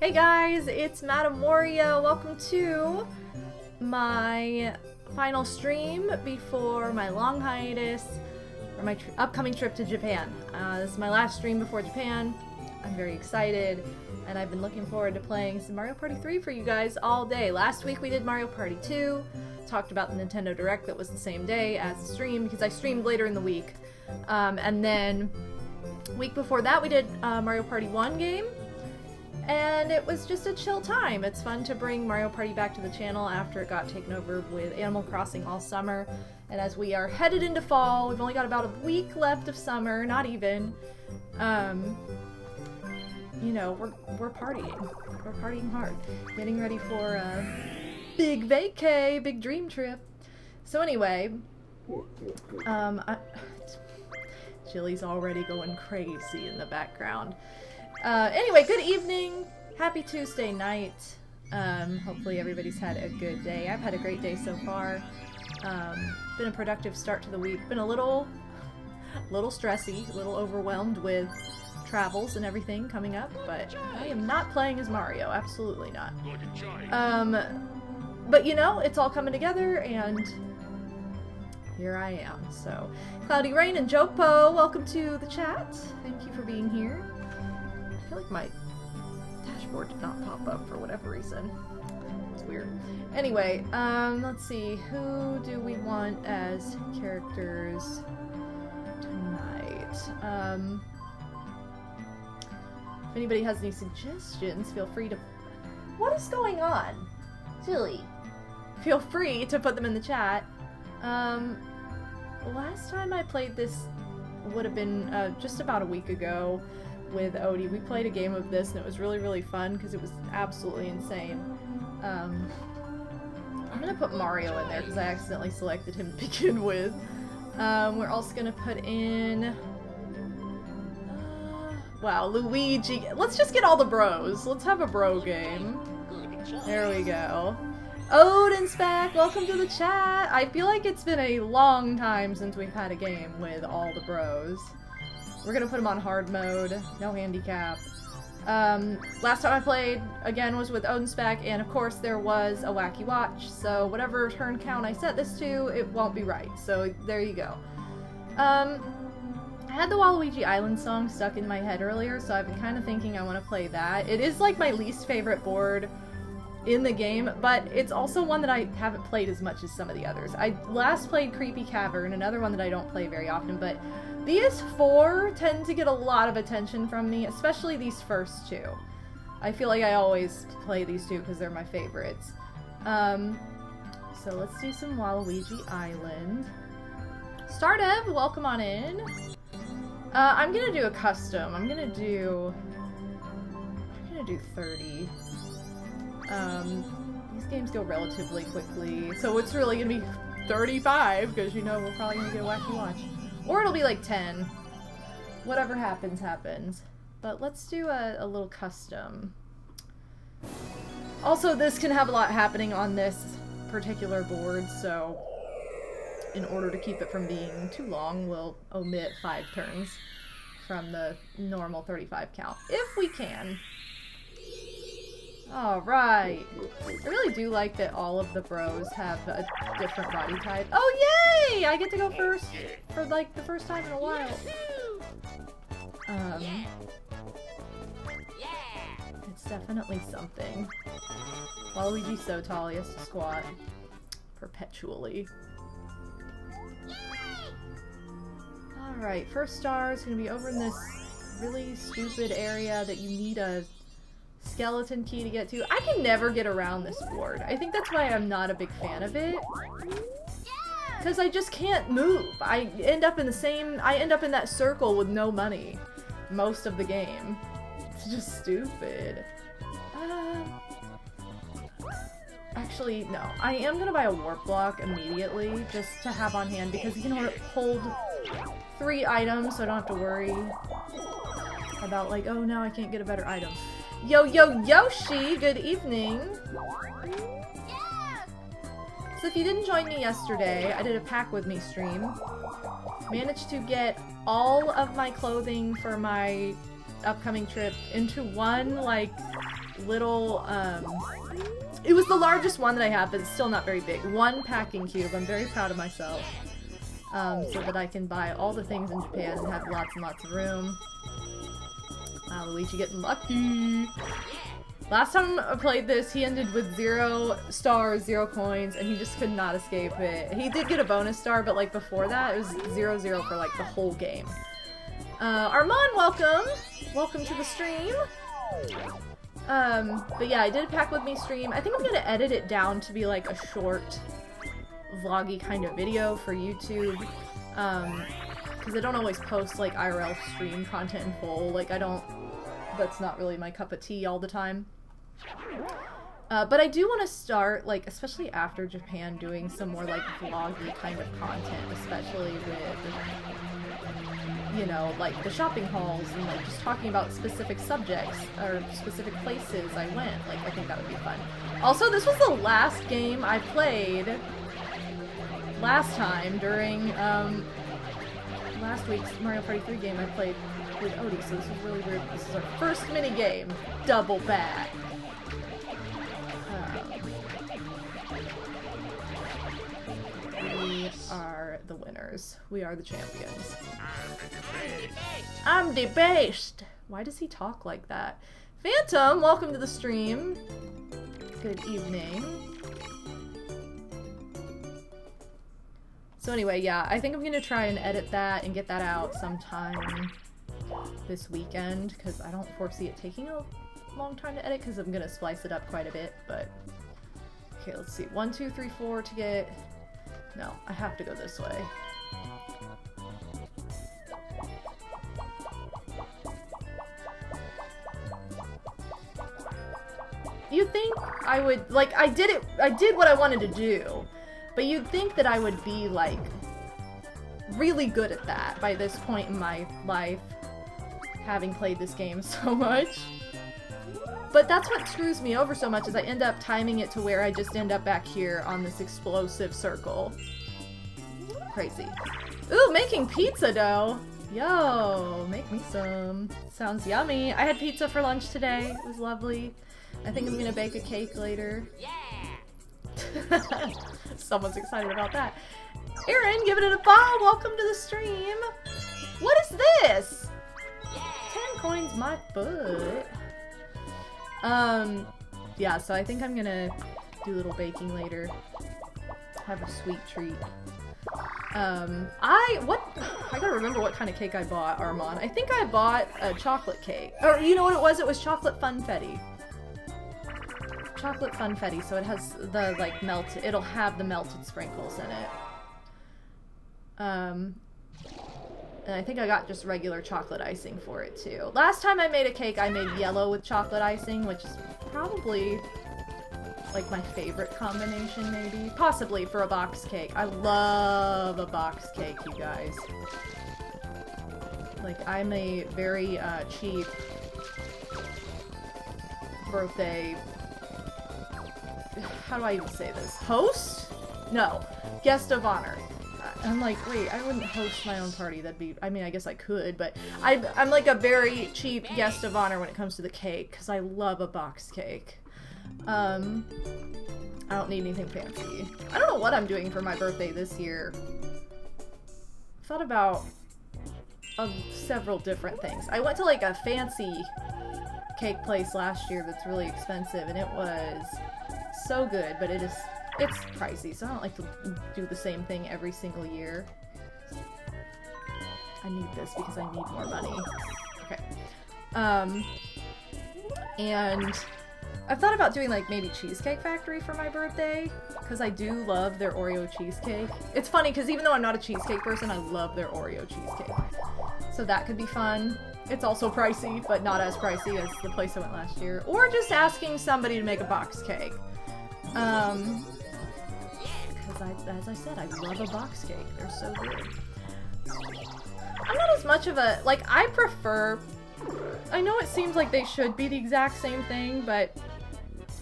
Hey guys, it's MadameWario. Welcome to my final stream before my long hiatus or my upcoming trip to Japan. This is my last stream before Japan. I'm very excited, and I've been looking forward to playing some Mario Party 3 for you guys all day. Last week we did Mario Party 2, talked about the Nintendo Direct that was the same day as the stream because I streamed later in the week. And then week before that we did Mario Party 1 game. And it was just a chill time. It's fun to bring Mario Party back to the channel after it got taken over with Animal Crossing all summer. And as we are headed into fall, we've only got about a week left of summer, not even. You know, we're partying. We're partying hard. Getting ready for a big vacay, big dream trip. So anyway, Jilly's already going crazy in the background. Anyway, good evening. Happy Tuesday night. Hopefully everybody's had a good day. I've had a great day so far. Been a productive start to the week. Been a little stressy, a little overwhelmed with travels and everything coming up, but I am not playing as Mario. Absolutely not. But you know, it's all coming together, and here I am. So, Cloudy Rain and Jopo, welcome to the chat. Thank you for being here. I feel like my dashboard did not pop up for whatever reason. It's weird. Anyway, let's see. Who do we want as characters tonight? If anybody has any suggestions, feel free to... What is going on? Silly. Feel free to put them in the chat. Last time I played this would have been just about a week ago with Odie. We played a game of this and it was really fun because it was absolutely insane. I'm gonna put Mario in there because I accidentally selected him to begin with. We're also gonna put in... wow, Luigi. Let's just get all the bros. Let's have a bro game. There we go. Odin's back! Welcome to the chat! I feel like it's been a long time since we've had a game with all the bros. We're gonna put him on hard mode, no handicap. Last time I played, again, was with Odin's back, and of course there was a wacky watch, so whatever turn count I set this to, it won't be right, so there you go. I had the Waluigi Island song stuck in my head earlier, so I've been kind of thinking I want to play that. It is like my least favorite board in the game, but it's also one that I haven't played as much as some of the others. I last played Creepy Cavern, another one that I don't play very often, but these four tend to get a lot of attention from me, especially these first two. I feel like I always play these two because they're my favorites. So let's do some Waluigi Island. Stardev, welcome on in. I'm gonna do a custom. I'm gonna do 30. These games go relatively quickly, so it's really gonna be 35 because you know we're probably gonna get a wacky watch. Or it'll be like 10. Whatever happens, happens. But let's do a little custom. Also, this can have a lot happening on this particular board, so in order to keep it from being too long, we'll omit 5 turns from the normal 35 count, if we can. Alright. I really do like that all of the bros have a different body type. Oh, yay! I get to go first for, like, the first time in a while. It's definitely something. Waluigi's so tall, he has to squat perpetually. Alright, first star is gonna be over in this really stupid area that you need a skeleton key to get to. I can never get around this board. I think that's why I'm not a big fan of it. Because I just can't move. I end up in that circle with no money most of the game. It's just stupid. Actually, no. I am gonna buy a warp block immediately just to have on hand because you can hold 3 items so I don't have to worry about like, oh no, I can't get a better item. Yo Yoshi, good evening. So if you didn't join me yesterday, I did a pack with me stream. Managed to get all of my clothing for my upcoming trip into one, like, little, it was the largest one that I have, but it's still not very big. One packing cube. I'm very proud of myself. So that I can buy all the things in Japan and have lots and lots of room. Luigi getting lucky. Last time I played this, he ended with 0 stars, 0 coins, and he just could not escape it. He did get a bonus star, but like before that, it was 0-0 for like the whole game. Armand, welcome! Welcome to the stream. But yeah, I did Pack With Me stream. I think I'm gonna edit it down to be like a short, vloggy kind of video for YouTube. Because I don't always post like IRL stream content in full. Like that's not really my cup of tea all the time. But I do want to start, like, especially after Japan, doing some more like vloggy kind of content, especially with, you know, like the shopping hauls and like just talking about specific subjects or specific places I went. Like, I think that would be fun. Also, this was the last game I played last time during last week's Mario Party 3 game I played with Odie, so this is really weird. This is our first mini game, double back. We are the winners. We are the champions. I'm the best. Why does he talk like that? Phantom, welcome to the stream. Good evening. So anyway, yeah, I think I'm gonna try and edit that and get that out sometime this weekend, because I don't foresee it taking a long time to edit, because I'm gonna splice it up quite a bit, but... Okay, let's see. 1, 2, 3, 4 to get... No, I have to go this way. You think I would... Like, I did what I wanted to do. But you'd think that I would be, like, really good at that by this point in my life, having played this game so much. But that's what screws me over so much, is I end up timing it to where I just end up back here on this explosive circle. Crazy. Ooh, making pizza dough! Yo, make me some. Sounds yummy. I had pizza for lunch today. It was lovely. I think I'm gonna bake a cake later. Yeah! Someone's excited about that. Aaron, give it a bomb! Welcome to the stream! What is this? 10 coins my foot. Yeah, so I think I'm gonna do a little baking later. Have a sweet treat. I gotta remember what kind of cake I bought, Armand. I think I bought a chocolate cake. Or, you know what it was? It was chocolate funfetti. Chocolate funfetti, so it has the, like, it'll have the melted sprinkles in it. And I think I got just regular chocolate icing for it, too. Last time I made a cake, I made yellow with chocolate icing, which is probably, like, my favorite combination, maybe. Possibly for a box cake. I love a box cake, you guys. Like, I'm a very, cheap birthday... How do I even say this? Host? No. Guest of honor. I'm like, wait, I wouldn't host my own party. That'd be, I mean, I guess I could, but I'm like a very cheap guest of honor when it comes to the cake, because I love a box cake. I don't need anything fancy. I don't know what I'm doing for my birthday this year. I thought about several different things. I went to like a fancy cake place last year that's really expensive, and it was so good, but it's pricey, so I don't like to do the same thing every single year. I need this because I need more money. Okay. And I've thought about doing like maybe Cheesecake Factory for my birthday, because I do love their Oreo cheesecake. It's funny because even though I'm not a cheesecake person, I love their Oreo cheesecake. So that could be fun. It's also pricey, but not as pricey as the place I went last year. Or just asking somebody to make a box cake. Because as I said, I love a box cake. They're so good. I'm not as much of a, like, I prefer, I know it seems like they should be the exact same thing, but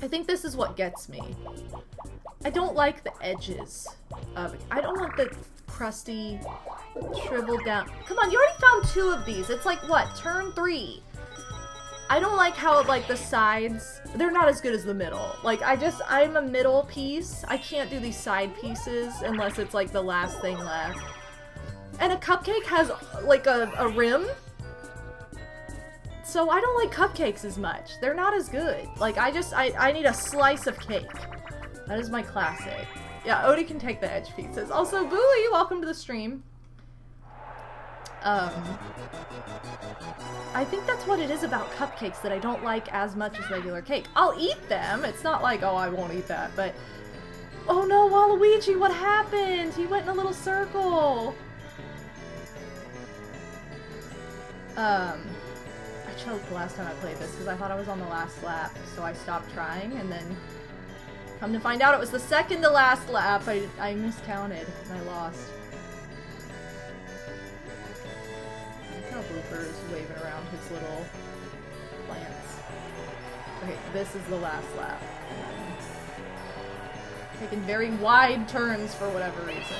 I think this is what gets me. I don't like the edges of it. I don't want the crusty, shriveled down. Come on, you already found 2 of these. It's like, what, turn 3? I don't like how, like, the sides, they're not as good as the middle. Like, I'm a middle piece. I can't do these side pieces unless it's, like, the last thing left. And a cupcake has, like, a rim. So I don't like cupcakes as much. They're not as good. Like, I need a slice of cake. That is my classic. Yeah, Odie can take the edge pizzas. Also, Booley, welcome to the stream. I think that's what it is about cupcakes that I don't like as much as regular cake. I'll eat them. It's not like, oh, I won't eat that, but... Oh no, Waluigi, what happened? He went in a little circle. I choked the last time I played this because I thought I was on the last lap, so I stopped trying, and then come to find out it was the second to last lap. I miscounted, and I lost. Blooper is waving around his little plants. Okay, this is the last lap. Taking very wide turns for whatever reason.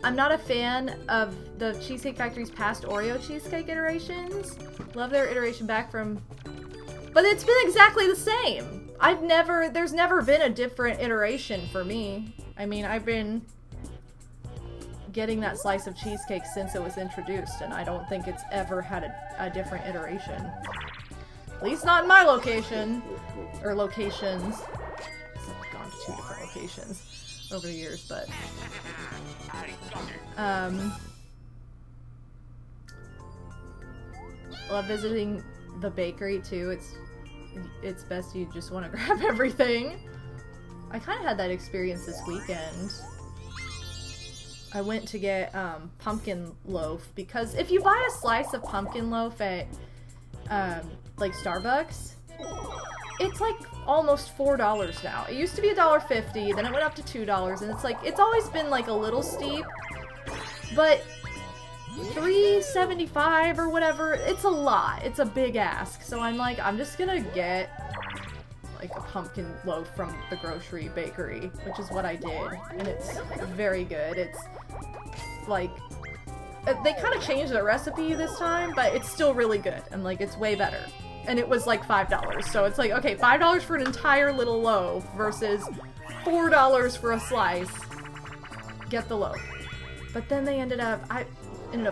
I'm not a fan of the Cheesecake Factory's past Oreo cheesecake iterations. Love their iteration back from... But it's been exactly the same! There's never been a different iteration for me. I mean, I've been getting that slice of cheesecake since it was introduced, and I don't think it's ever had a different iteration. At least not in my location. Or locations. I've gone to 2 different locations over the years, but... Love visiting the bakery, too. It's best you just want to grab everything. I kind of had that experience this weekend. I went to get pumpkin loaf because if you buy a slice of pumpkin loaf at like Starbucks, it's like almost $4 now. It used to be $1.50, then it went up to $2, and it's like it's always been like a little steep, but $3.75 or whatever, it's a lot. It's a big ask. So I'm like, I'm just gonna get like a pumpkin loaf from the grocery bakery, which is what I did. And it's very good. It's like, they kind of changed the recipe this time, but it's still really good. And like, it's way better. And it was like $5. So it's like, okay, $5 for an entire little loaf versus $4 for a slice. Get the loaf. But then they ended up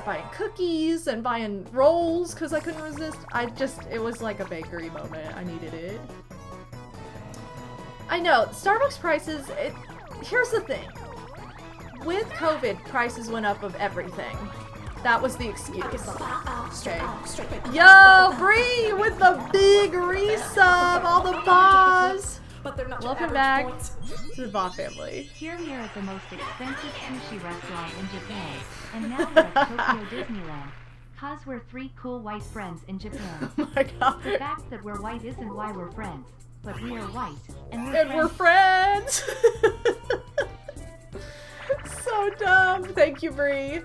buying cookies and buying rolls because I couldn't resist. It was like a bakery moment. I needed it. I know, Starbucks prices, here's the thing. With COVID, prices went up of everything. That was the excuse. Okay. Yo, Bree with the big resub, all the boss. But they're not. Welcome back to the Ba family. Here we are at the most expensive sushi restaurant in Japan, and now we're at Tokyo Disneyland. Cause we're 3 cool white friends in Japan. Oh my god. The fact that we're white isn't why we're friends, but we are white, and we're friends. So dumb. Thank you, Bree.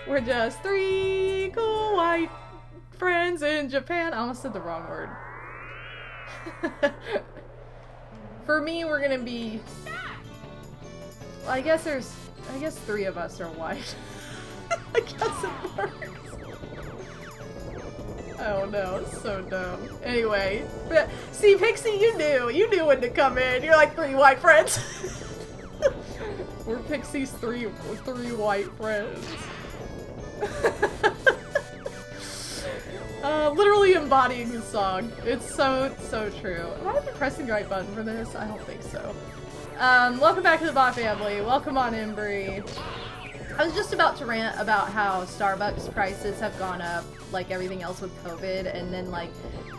We're just 3 cool white friends in Japan. I almost said the wrong word. For me, we're gonna be... Well, I guess 3 of us are white. I guess it works. Oh no, it's so dumb. Anyway, but, see, Pixie, you knew when to come in. You're like 3 white friends. We're Pixie's 3 white friends. Literally embodying the song. It's so true. Have I been pressing the right button for this? I don't think so. Welcome back to the Ba family. Welcome on in, Bree. I was just about to rant about how Starbucks prices have gone up, like everything else with COVID, and then like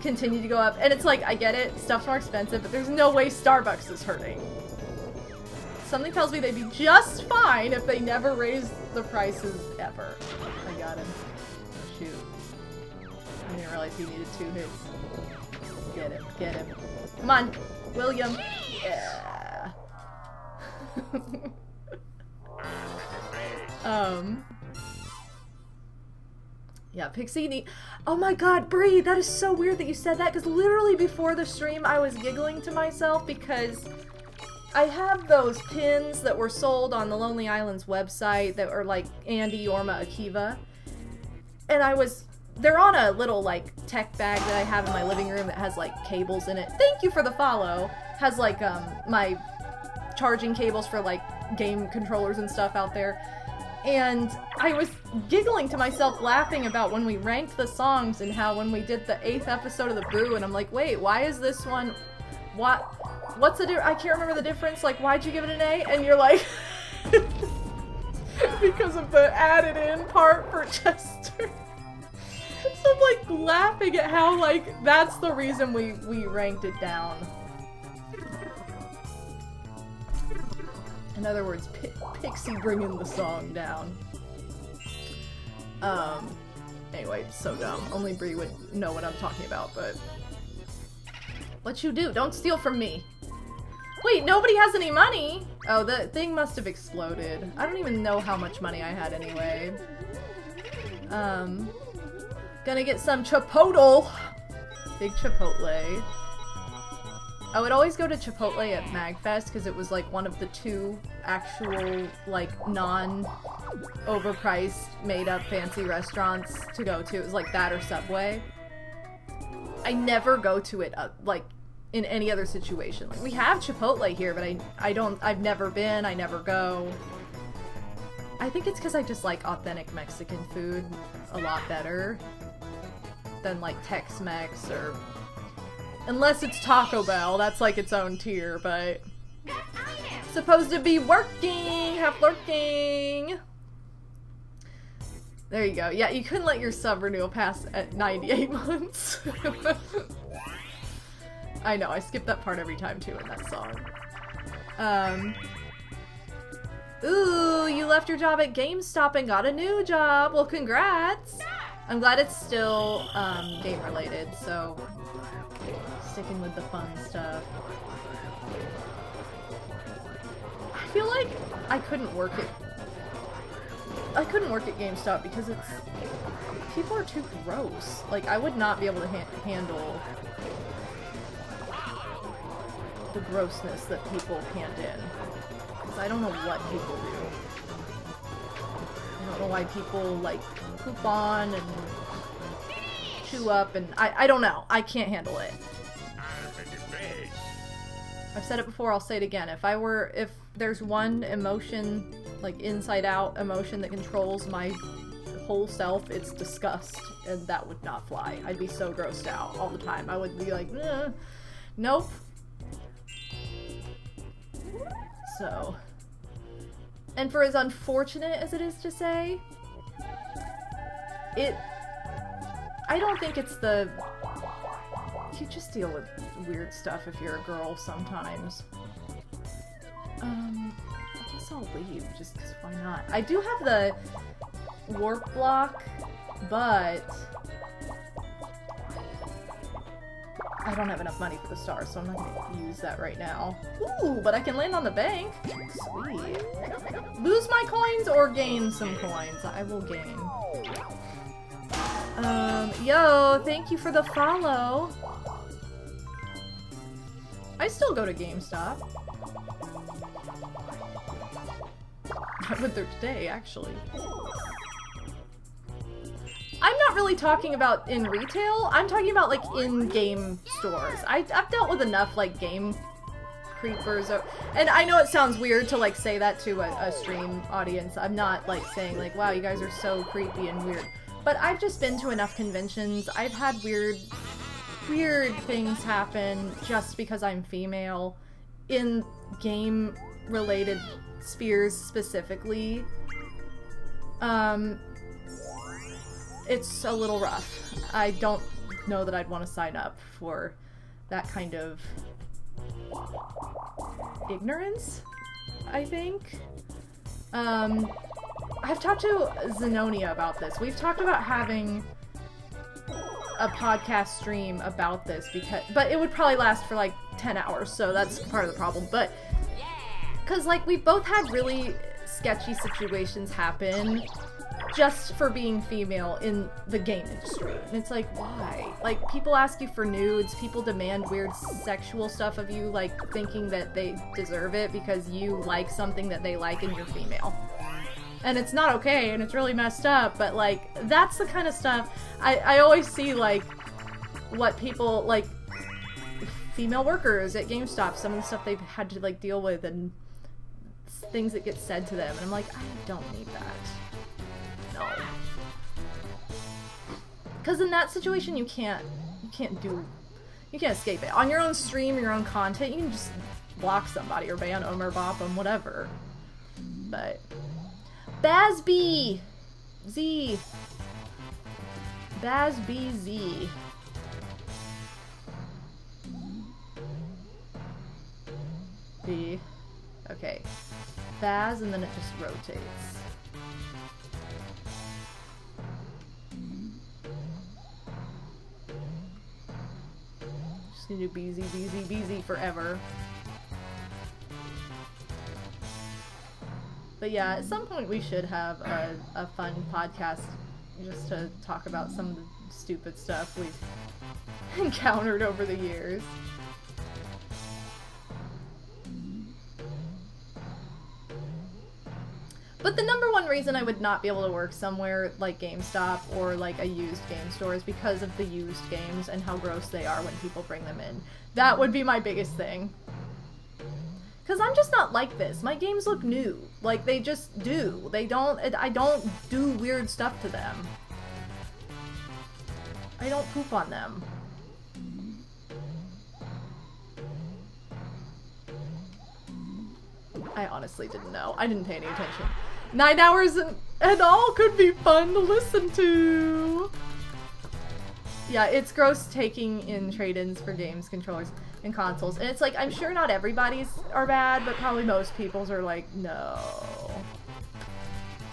continue to go up. And it's like, I get it, stuff's more expensive, but there's no way Starbucks is hurting. Something tells me they'd be just fine if they never raised the prices ever. I got him. Oh, shoot. I didn't realize he needed 2 hits. Get him, get him. Come on, William. Yeah. Yeah, Pixie oh my god, Bree, that is so weird that you said that, because literally before the stream I was giggling to myself because I have those pins that were sold on the Lonely Islands website that are like Andy, Yorma, Akiva. And they're on a little like tech bag that I have in my living room that has like cables in it. Thank you for the follow. Has like my charging cables for like game controllers and stuff out there. And I was giggling to myself, laughing about when we ranked the songs and how when we did the 8th episode of the Boo, and I'm like, wait, why is this one, what's the difference? I can't remember the difference, like, why'd you give it an A? And you're like, because of the added in part for Chester. So I'm like laughing at how like, that's the reason we ranked it down. In other words, Pixie bringing the song down. Anyway, so dumb. Only Bree would know what I'm talking about, but... What you do? Don't steal from me. Wait, nobody has any money? Oh, the thing must have exploded. I don't even know how much money I had anyway. Gonna get some Chipotle. Big Chipotle. I would always go to Chipotle at MagFest because it was like one of the 2 actual, like, non-overpriced, made-up fancy restaurants to go to. It was like that or Subway. I never go to it, like, in any other situation. Like, we have Chipotle here, but I've never been, I never go. I think it's because I just like authentic Mexican food a lot better than, like, Tex-Mex or... Unless it's Taco Bell, that's like its own tier, but... Supposed to be working! Have lurking! There you go. Yeah, you couldn't let your sub renewal pass at 98 months. I know, I skip that part every time too in that song. Ooh, you left your job at GameStop and got a new job! Well, congrats! I'm glad it's still, game related, so... Sticking with the fun stuff. I feel like I couldn't work at GameStop because people are too gross. Like, I would not be able to handle the grossness that people hand in. Because I don't know what people do. I don't know why people, like, poop on and chew up, and I don't know. I can't handle it. I've said it before, I'll say it again. If there's one emotion, like inside out emotion that controls my whole self, it's disgust, and that would not fly. I'd be so grossed out all the time. I would be like, nope. So, and for as unfortunate as it is to say, I don't think it's the... You just deal with weird stuff if you're a girl sometimes. I guess I'll leave just because why not? I do have the warp block, but I don't have enough money for the stars, so I'm not going to use that right now. Ooh, but I can land on the bank. Sweet. Lose my coins or gain some coins? I will gain. Yo, thank you for the follow. I still go to GameStop. I went there today, actually. I'm not really talking about in retail. I'm talking about, like, in-game stores. I've dealt with enough, like, game creepers. And I know it sounds weird to, like, say that to a stream audience. I'm not, like, saying, like, wow, you guys are so creepy and weird. But I've just been to enough conventions. I've had weird things happen just because I'm female in game-related spheres specifically. It's a little rough. I don't know that I'd want to sign up for that kind of ignorance, I think. I've talked to Zenonia about this. We've talked about having a podcast stream about this but it would probably last for like 10 hours, so that's part of the problem. But because like we both had really sketchy situations happen just for being female in the game industry. And it's like, why? Like, people ask you for nudes, people demand weird sexual stuff of you, like, thinking that they deserve it because you like something that they like and you're female. And it's not okay, and it's really messed up, but, like, that's the kind of stuff I always see, like, what people, like, female workers at GameStop, some of the stuff they've had to, like, deal with, and things that get said to them, and I'm like, I don't need that. No. Because in that situation, you can't escape it. On your own stream, your own content, you can just block somebody, or ban them, or bop them, whatever. But... Bazby Z. Bazby Z. B. Okay. Baz, and then it just rotates. Just gonna do BZ, BZ, BZ forever. But yeah, at some point we should have a fun podcast just to talk about some of the stupid stuff we've encountered over the years. But the number one reason I would not be able to work somewhere like GameStop or like a used game store is because of the used games and how gross they are when people bring them in. That would be my biggest thing. Because I'm just not like this. My games look new. Like, they just do. I don't do weird stuff to them. I don't poop on them. I honestly didn't know. I didn't pay any attention. 9 hours and all could be fun to listen to. Yeah, it's gross taking in trade-ins for games, controllers, and consoles. And it's like, I'm sure not everybody's are bad, but probably most people's are like, no.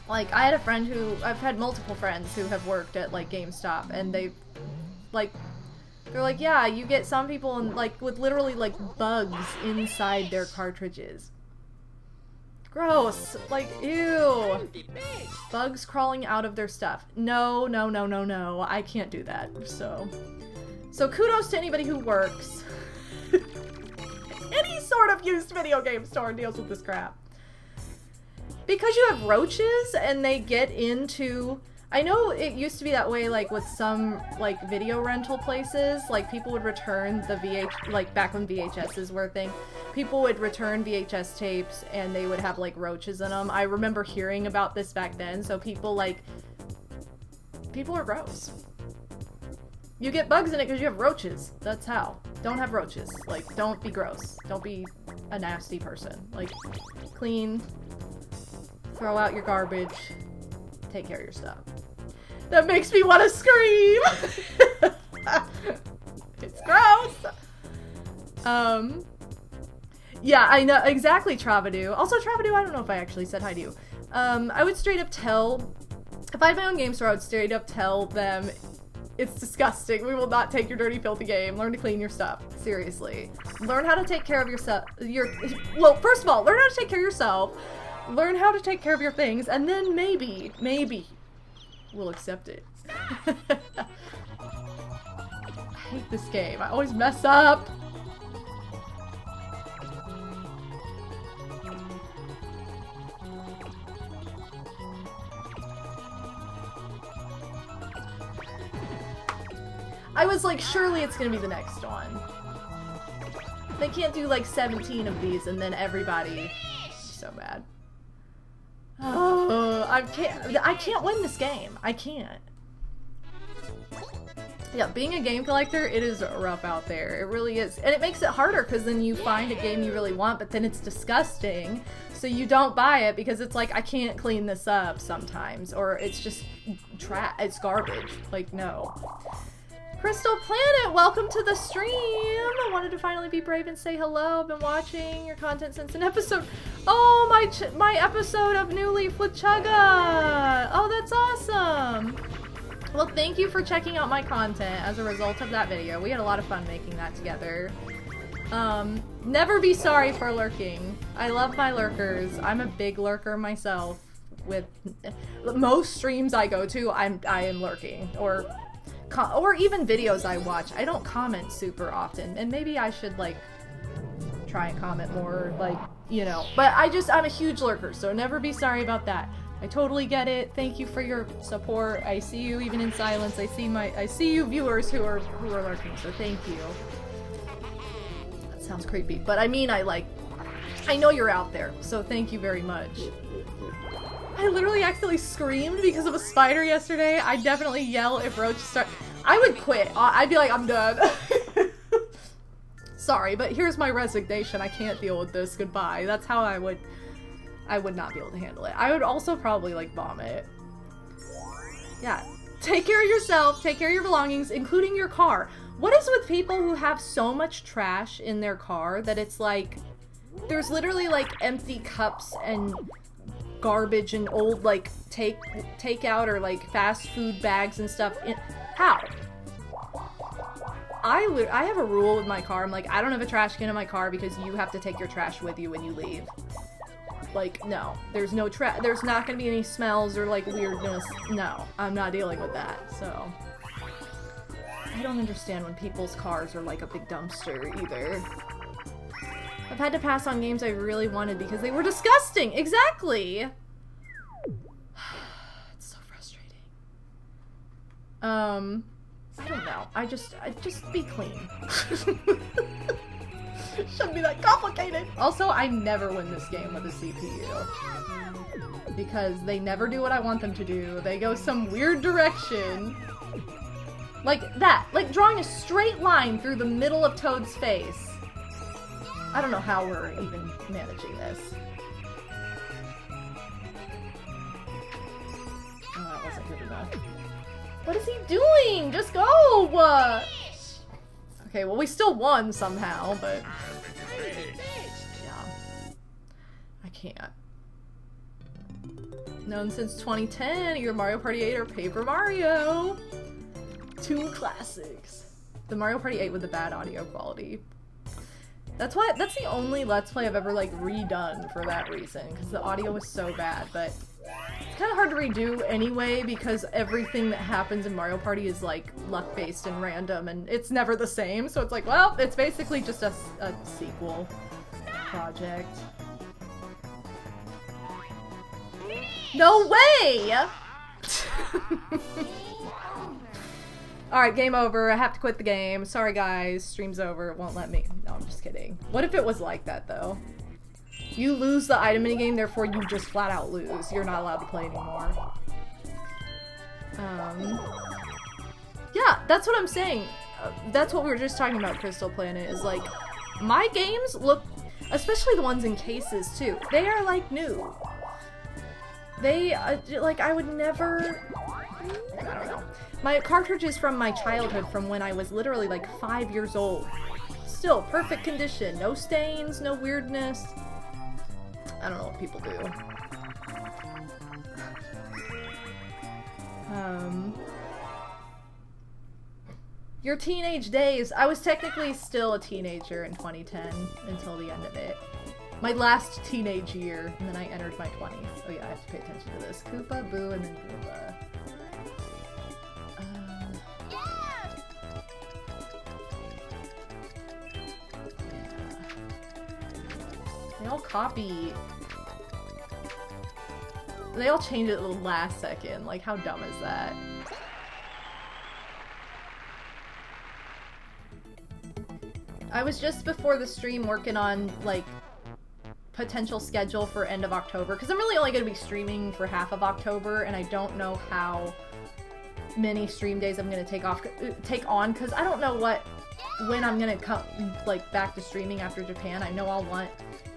Like, I had a friend I've had multiple friends who have worked at, like, GameStop, and they're like, yeah, you get some people like, with literally, like, bugs inside their cartridges. Gross. Like, ew. Bugs crawling out of their stuff. No, no, no, no, no. I can't do that. So kudos to anybody who works any sort of used video game store and deals with this crap. Because you have roaches and they get into... I know it used to be that way, like, with some, like, video rental places. Like, people would return the like, back when VHSs were a thing. People would return VHS tapes and they would have, like, roaches in them. I remember hearing about this back then, so people are gross. You get bugs in it because you have roaches. That's how. Don't have roaches. Like, don't be gross. Don't be a nasty person. Like, clean. Throw out your garbage. Take care of your stuff. That makes me want to scream! It's gross! Yeah, I know, exactly, Travadu. Also, Travadu, I don't know if I actually said hi to you. I would straight up tell, if I had my own game store, I would straight up tell them, it's disgusting, we will not take your dirty, filthy game, learn to clean your stuff, seriously. Learn how to take care of yourself, well, first of all, learn how to take care of yourself, learn how to take care of your things, and then maybe, we'll accept it. I hate this game, I always mess up! I was like, surely it's gonna be the next one. They can't do like 17 of these and then everybody... So bad. Oh, I can't win this game. I can't. Yeah, being a game collector, it is rough out there. It really is. And it makes it harder because then you find a game you really want, but then it's disgusting. So you don't buy it because it's like, I can't clean this up sometimes. Or it's just it's garbage. Like, no. Crystal Planet, welcome to the stream! I wanted to finally be brave and say hello. I've been watching your content since an episode. Oh, my episode of New Leaf with Chugga! Oh, that's awesome! Well, thank you for checking out my content as a result of that video. We had a lot of fun making that together. Never be sorry for lurking. I love my lurkers. I'm a big lurker myself. with most streams I go to, I am lurking, or even videos I watch. I don't comment super often, and maybe I should like try and comment more, like, you know, but I'm a huge lurker, so never be sorry about that. I totally get it. Thank you for your support. I see you even in silence. I see you viewers who are lurking, so thank you. That sounds creepy, but I mean, I know you're out there, so thank you very much. I literally accidentally screamed because of a spider yesterday. I definitely yell if roaches start. I would quit. I'd be like, I'm done. Sorry, but here's my resignation. I can't deal with this. Goodbye. That's how I would not be able to handle it. I would also probably like vomit. Yeah. Take care of yourself. Take care of your belongings, including your car. What is with people who have so much trash in their car that it's like, there's literally like empty cups and garbage and old like takeout or like fast food bags and stuff. How? I have a rule with my car. I'm like, I don't have a trash can in my car because you have to take your trash with you when you leave. Like, no. There's no there's not gonna be any smells or like weirdness. No, I'm not dealing with that, so. I don't understand when people's cars are like a big dumpster either. I've had to pass on games I really wanted because they were disgusting! Exactly! It's so frustrating. I don't know. I just be clean. Shouldn't be that complicated. Also, I never win this game with a CPU. Because they never do what I want them to do. They go some weird direction. Like that. Like drawing a straight line through the middle of Toad's face. I don't know how we're even managing this. Oh, that wasn't good enough. What is he doing? Just go! Okay, well we still won somehow, but... yeah. I can't. Known since 2010, either Mario Party 8 or Paper Mario! Two classics. The Mario Party 8 with the bad audio quality. That's the only Let's Play I've ever, like, redone for that reason, because the audio was so bad, but it's kind of hard to redo anyway, because everything that happens in Mario Party is, like, luck-based and random, and it's never the same, so it's like, well, it's basically just a sequel project. No way! Alright, game over. I have to quit the game. Sorry guys, stream's over. It won't let me. No, I'm just kidding. What if it was like that though? You lose the item minigame, therefore you just flat out lose. You're not allowed to play anymore. Yeah, that's what I'm saying. That's what we were just talking about, Crystal Planet, is like, my games look, especially the ones in cases too, they are like new. They, like, I would never, I don't know. My cartridges from my childhood, from when I was literally like 5 years old. Still, perfect condition. No stains, no weirdness. I don't know what people do. Your teenage days. I was technically still a teenager in 2010 until the end of it. My last teenage year, and then I entered my 20s. Oh yeah, I have to pay attention to this. Koopa, Boo, and then Koopa. They all copy. They all change it at the last second. Like, how dumb is that? I was just before the stream working on, like, potential schedule for end of October, because I'm really only going to be streaming for half of October, and I don't know how many stream days I'm going to take on, because I don't know when I'm going to come, like, back to streaming after Japan. I know I'll want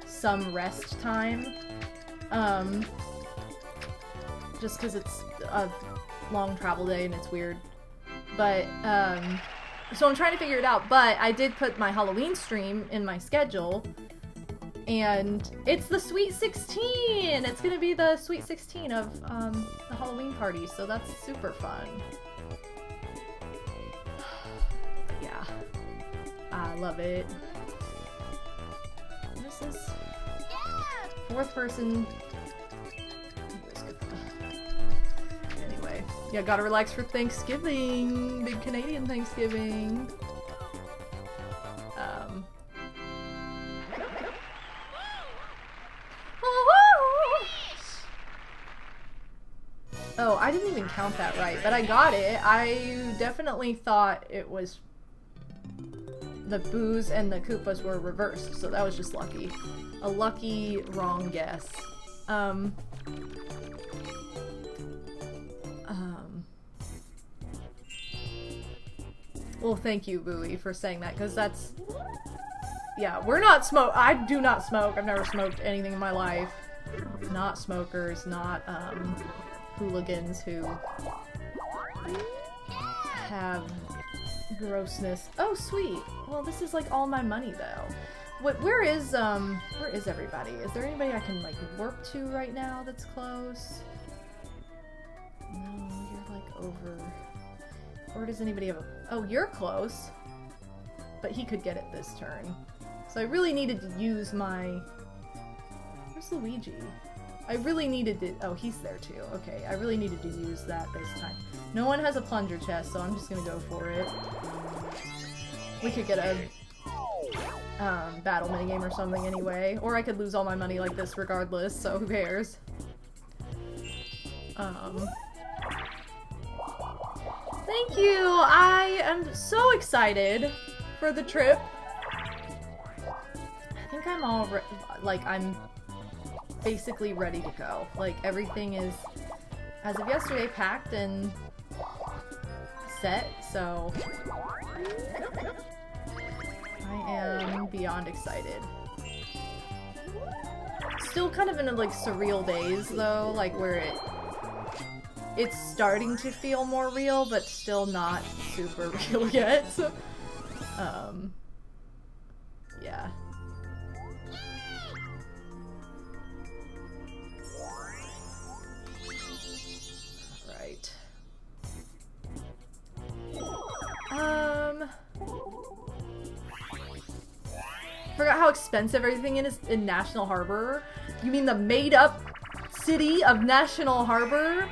some rest time, just because it's a long travel day and it's weird, but, so I'm trying to figure it out, but I did put my Halloween stream in my schedule, and it's the Sweet 16! It's gonna be the Sweet 16 of, the Halloween party, so that's super fun. Yeah. I love it. What is this? Fourth person. Yeah, gotta relax for Thanksgiving. Big Canadian Thanksgiving. Oh, I didn't even count that right, but I got it. I definitely thought it was the Boos and the Koopas were reversed, so that was just lucky. A lucky wrong guess. Well, thank you, Bowie, for saying that, because that's... Yeah, we're not I do not smoke. I've never smoked anything in my life. Not smokers, not, hooligans who have grossness. Oh, sweet. Well, this is, like, all my money, though. Where is everybody? Is there anybody I can, like, warp to right now that's close? No, you're, like, over... Or does anybody have a... Oh, you're close. But he could get it this turn. So I really needed to use my... Where's Luigi? I really needed to... Oh, he's there too. Okay, I really needed to use that this time. No one has a plunger chest, so I'm just gonna go for it. We could get a... battle minigame or something anyway. Or I could lose all my money like this regardless, so who cares? Thank you! I am so excited for the trip. I think I'm all I'm basically ready to go. Like, everything is, as of yesterday, packed and set, so I am beyond excited. Still kind of in a, like, surreal daze, though, like, where it's starting to feel more real, but still not super real yet. Yeah. Right. Forgot how expensive everything is in National Harbor. You mean the made-up city of National Harbor?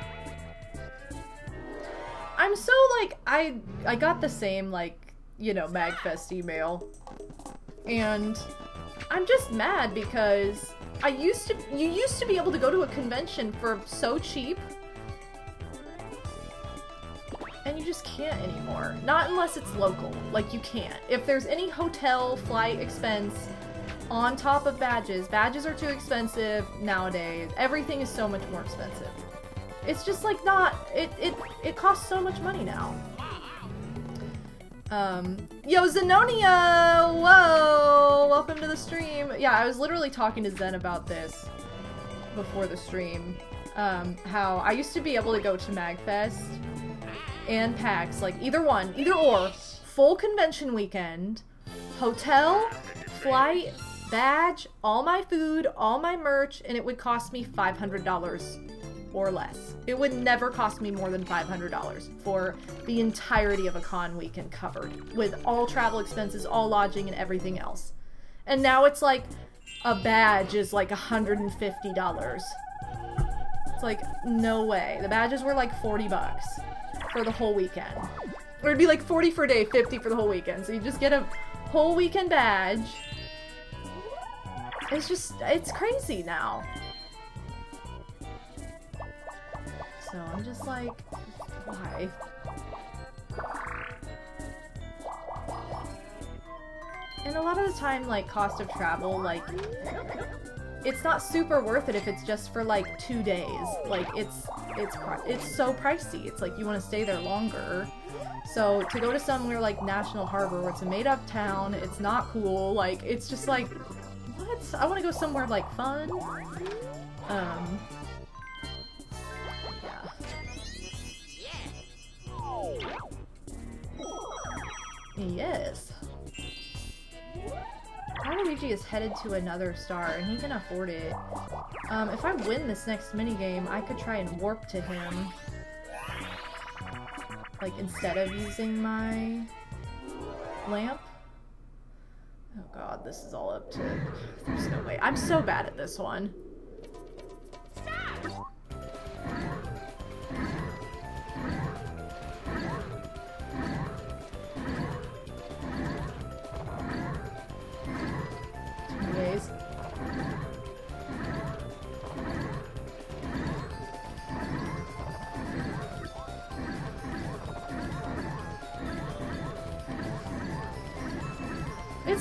I'm so, like, I got the same, like, you know, MagFest email, and I'm just mad because you used to be able to go to a convention for so cheap, and you just can't anymore. Not unless it's local. Like, you can't. If there's any hotel, flight expense on top of badges are too expensive nowadays. Everything is so much more expensive. It's just, like, not... It costs so much money now. Yo, Zenonia! Whoa! Welcome to the stream. Yeah, I was literally talking to Zen about this before the stream. How I used to be able to go to MagFest and PAX, like, either or. Full convention weekend, hotel, flight, badge, all my food, all my merch, and it would cost me $500. Or less. It would never cost me more than $500 for the entirety of a con weekend covered, with all travel expenses, all lodging, and everything else. And now it's like a badge is like $150. It's like, no way. The badges were like $40 for the whole weekend. Or it'd be like 40 for a day, 50 for the whole weekend. So you just get a whole weekend badge. It's just, it's crazy now. So I'm just like, why? And a lot of the time, like, cost of travel, like, it's not super worth it if it's just for, like, 2 days. Like, it's so pricey. It's like, you want to stay there longer. So to go to somewhere like National Harbor, where it's a made-up town, it's not cool, like, it's just like, what? I want to go somewhere, like, fun. Yes. Luigi is headed to another star, and he can afford it. If I win this next minigame, I could try and warp to him. Like, instead of using my lamp. Oh god, this is all up to... There's no way. I'm so bad at this one.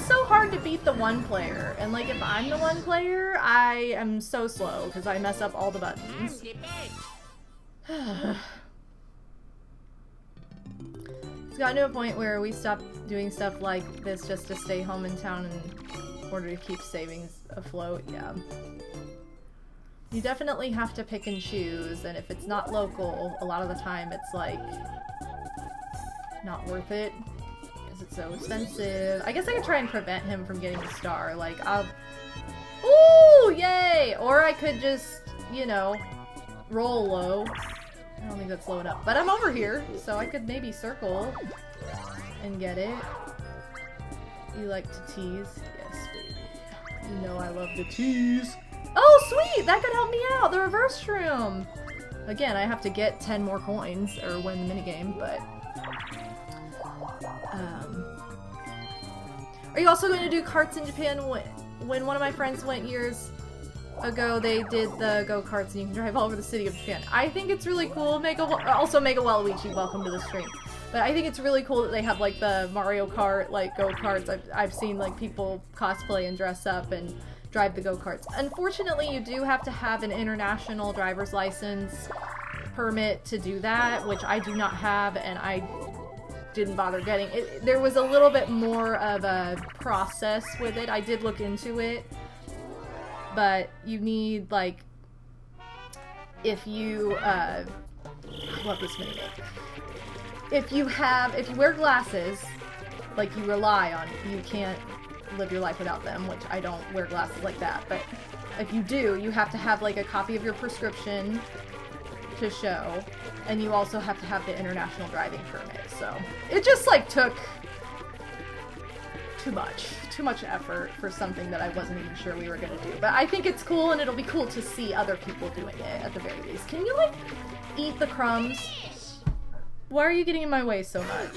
just so hard to beat the one player. And like if I'm the one player, I am so slow because I mess up all the buttons. It's gotten to a point where we stopped doing stuff like this just to stay home in town in order to keep savings afloat. Yeah. You definitely have to pick and choose, and if it's not local, a lot of the time it's like not worth it because it's so expensive. I guess I could try and prevent him from getting the star. Like I'll, ooh, yay! Or I could just, you know, roll low. I don't think that's low enough, but I'm over here, so I could maybe circle and get it. You like to tease? Yes, baby. You know I love to tease. Oh, sweet! That could help me out! The reverse shroom! Again, I have to get 10 more coins, or win the minigame, but... Are you also going to do carts in Japan? When one of my friends went years ago, they did the go-karts and you can drive all over the city of Japan. I think it's really cool. Also, Mega Waluigi, welcome to the stream. But I think it's really cool that they have like the Mario Kart, like go-karts. I've seen like people cosplay and dress up and drive the go-karts. Unfortunately, you do have to have an international driver's license permit to do that, which I do not have, and I didn't bother getting it. There was a little bit more of a process with it. I did look into it, but you need, like, if you, I love this minigame. If you wear glasses, like you rely on, you can't live your life without them, which I don't wear glasses like that, but if you do, you have to have, like, a copy of your prescription to show, and you also have to have the international driving permit, so it just, like, took too much effort for something that I wasn't even sure we were gonna do. But I think it's cool, and it'll be cool to see other people doing it at the very least. Can you, like, eat the crumbs? Why are you getting in my way so much?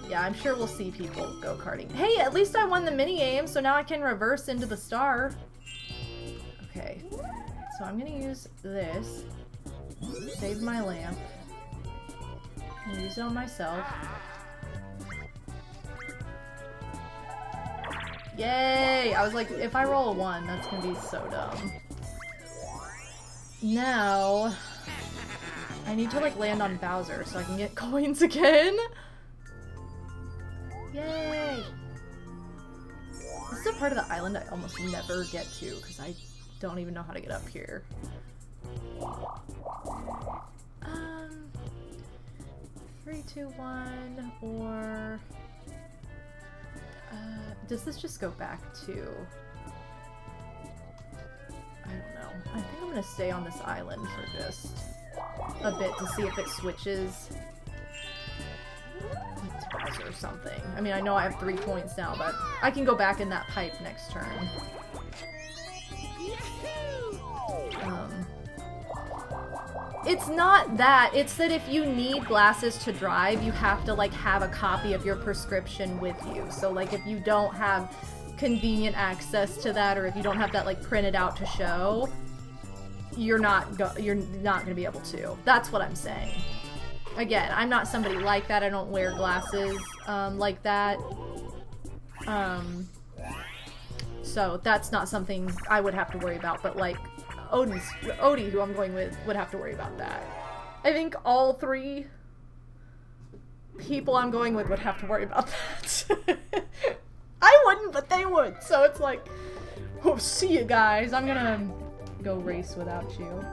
Yeah, I'm sure we'll see people go-karting. Hey, at least I won the minigame, so now I can reverse into the star. Okay, so I'm gonna use this. Save my lamp. And use it on myself. Yay! I was like, if I roll a 1, that's gonna be so dumb. Now, I need to, like, land on Bowser so I can get coins again. Yay! This is a part of the island I almost never get to because I don't even know how to get up here. 3, 2, 1, or... does this just go back to... I don't know. I think I'm gonna stay on this island for just a bit to see if it switches to Bowser or something. I mean, I know I have 3 points now, but I can go back in that pipe next turn. It's not that. It's that if you need glasses to drive, you have to, like, have a copy of your prescription with you. So, like, if you don't have convenient access to that, or if you don't have that, like, printed out to show, you're not gonna be able to. That's what I'm saying. Again, I'm not somebody like that. I don't wear glasses like that. So that's not something I would have to worry about, but, like, Odie, who I'm going with, would have to worry about that. I think all 3 people I'm going with would have to worry about that. I wouldn't, but they would, so it's like, oh, see you guys, I'm gonna go race without you.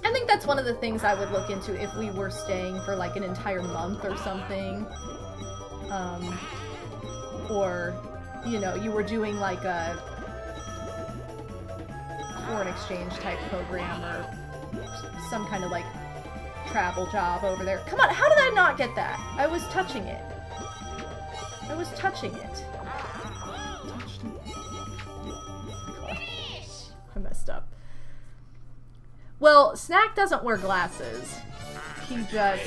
I think that's one of the things I would look into if we were staying for, like, an entire month or something. Or, you know, you were doing, like, a foreign exchange type program or some kind of, like, travel job over there. Come on, how did I not get that? I was touching it. I was touching it. I messed up. Well, Snack doesn't wear glasses. He just...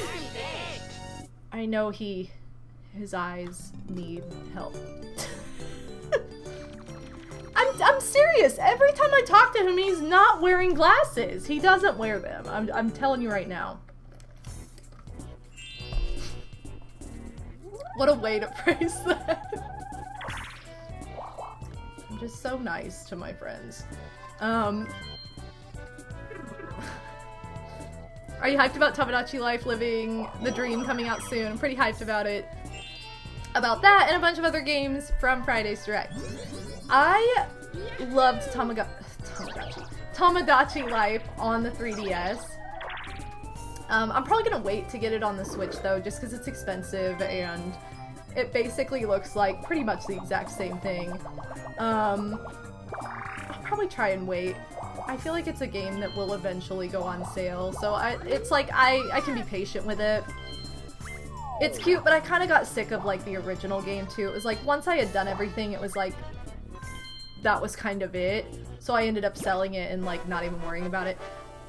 I know his eyes need help. I'm I'm serious. Every time I talk to him, he's not wearing glasses. He doesn't wear them. I'm telling you right now. What a way to phrase that. I'm just so nice to my friends. Are you hyped about Tamagotchi Life Living the Dream coming out soon? I'm pretty hyped about it. About that and a bunch of other games from Friday's Direct. I loved Tamagotchi Life on the 3DS. I'm probably gonna wait to get it on the Switch though, just because it's expensive and it basically looks like pretty much the exact same thing. I'll probably try and wait. I feel like it's a game that will eventually go on sale, so it's like I can be patient with it. It's cute, but I kind of got sick of like the original game too. It was like once I had done everything, it was like that was kind of it. So I ended up selling it and like not even worrying about it.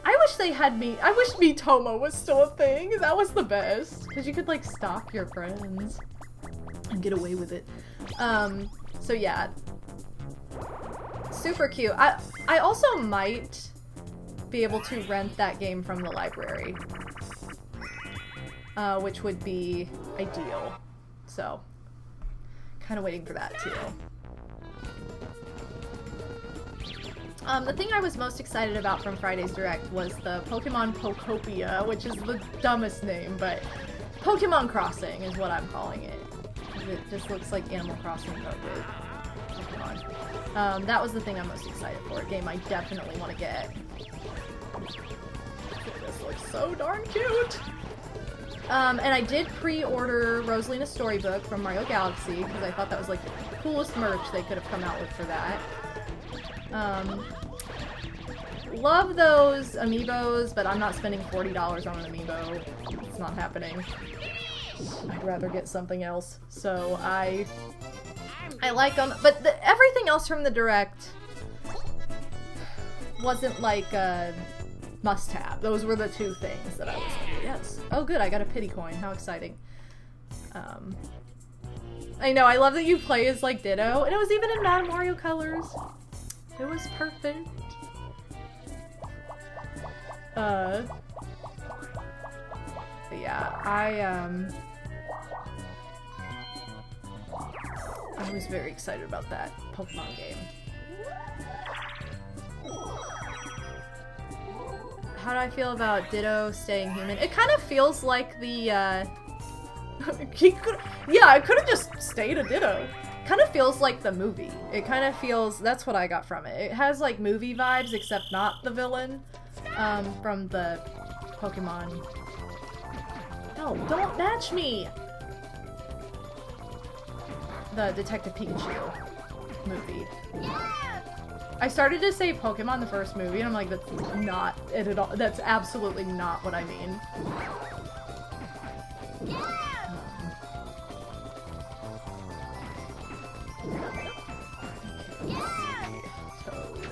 I wish they had I wish Miitomo was still a thing. That was the best. Because you could like stalk your friends and get away with it. So yeah. Super cute. I also might be able to rent that game from the library. Which would be ideal. So, kind of waiting for that too. The thing I was most excited about from Friday's Direct was the Pokemon Pokopia, which is the dumbest name, but Pokemon Crossing is what I'm calling it. It just looks like Animal Crossing but with Pokemon. That was the thing I'm most excited for. A game I definitely want to get. This looks so darn cute! And I did pre-order Rosalina's Storybook from Mario Galaxy, because I thought that was like the coolest merch they could have come out with for that. Love those amiibos, but I'm not spending $40 on an amiibo. It's not happening. I'd rather get something else. So I like them, but everything else from the Direct wasn't like a must-have. Those were the two things that I was like, yes. Oh good, I got a pity coin. How exciting. I know, I love that you play as like Ditto, and it was even in MadameWario colors. It was perfect. But yeah, I was very excited about that Pokemon game. How do I feel about Ditto staying human? It kind of feels like the, I could have just stayed a Ditto. Kind of feels like the movie. It kind of feels, that's what I got from it. It has like movie vibes, except not the villain, from the Pokemon. No, don't match me! The Detective Pikachu movie. I started to say Pokemon the first movie, and I'm like, that's not it at all. That's absolutely not what I mean. Toad.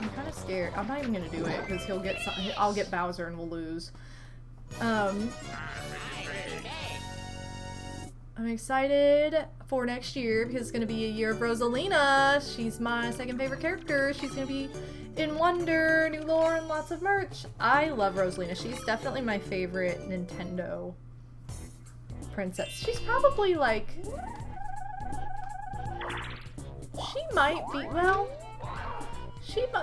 I'm kind of scared. I'm not even gonna do it because I'll get Bowser and we'll lose. I'm excited for next year because it's going to be a year of Rosalina. She's my second favorite character. She's going to be in Wonder, new lore, and lots of merch. I love Rosalina. She's definitely my favorite Nintendo princess. She's probably like... She might be... Well...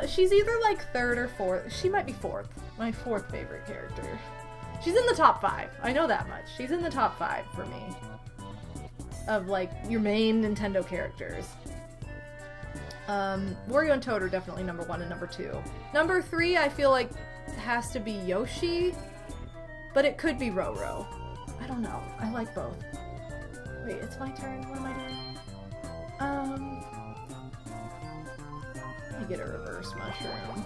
She's either like third or fourth. She might be fourth. My fourth favorite character. She's in the top 5. I know that much. She's in the top 5 for me. Of like your main Nintendo characters. Wario and Toad are definitely number 1 and number 2. Number 3 I feel like has to be Yoshi, but it could be Roro. I don't know. I like both. Wait, it's my turn. What am I doing? Let me get a reverse mushroom.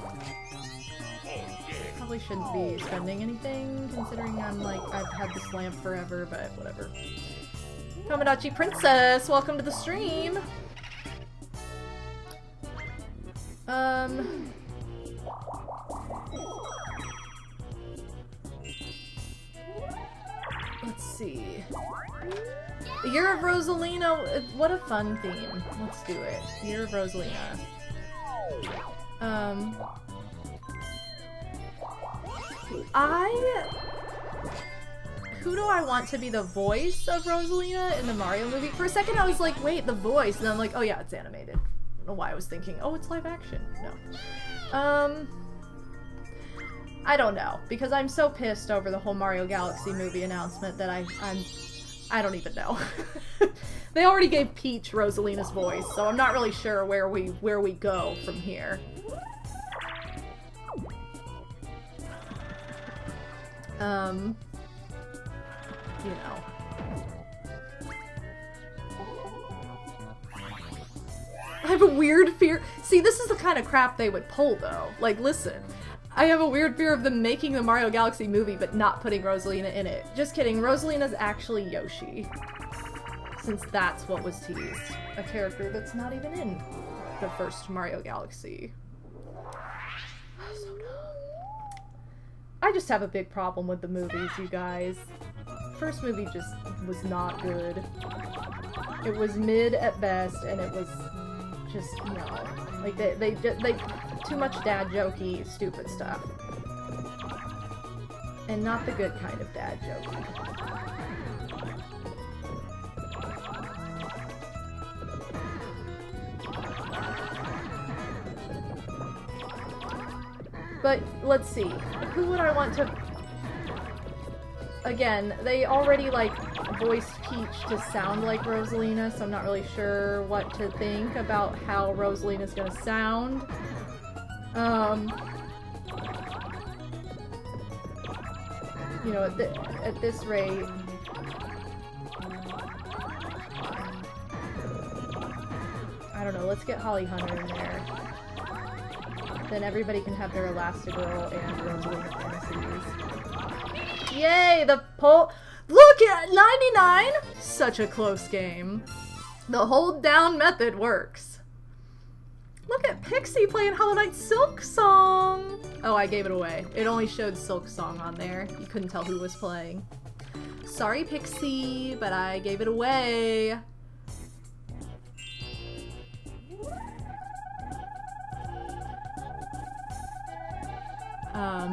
Probably shouldn't be spending anything considering I've had this lamp forever, but whatever. Tomodachi Princess, welcome to the stream! Let's see. Year of Rosalina, what a fun theme. Let's do it. Year of Rosalina. Who do I want to be the voice of Rosalina in the Mario movie? For a second I was like, wait, the voice, and then I'm like, oh yeah, it's animated. I don't know why I was thinking, oh, it's live action. No. I don't know, because I'm so pissed over the whole Mario Galaxy movie announcement that I don't even know. They already gave Peach Rosalina's voice, so I'm not really sure where we go from here. You know. I have a weird fear. See, this is the kind of crap they would pull, though. Like, listen. I have a weird fear of them making the Mario Galaxy movie but not putting Rosalina in it. Just kidding, Rosalina's actually Yoshi. Since that's what was teased. A character that's not even in the first Mario Galaxy. So dumb. I just have a big problem with the movies, you guys. First movie just was not good. It was mid at best, and it was just, no. Like, they too much dad jokey, stupid stuff. And not the good kind of dad jokey. But, let's see. Who would I want to... Again, they already, like, voiced Peach to sound like Rosalina, so I'm not really sure what to think about how Rosalina's gonna sound. You know, at this rate... I don't know, let's get Holly Hunter in there. Then everybody can have their Elastigirl and Rosalina fantasies. Yay! The poll. Look at 99! Such a close game. The hold down method works. Look at Pixie playing Hollow Knight Silk Song! Oh, I gave it away. It only showed Silk Song on there. You couldn't tell who was playing. Sorry, Pixie, but I gave it away.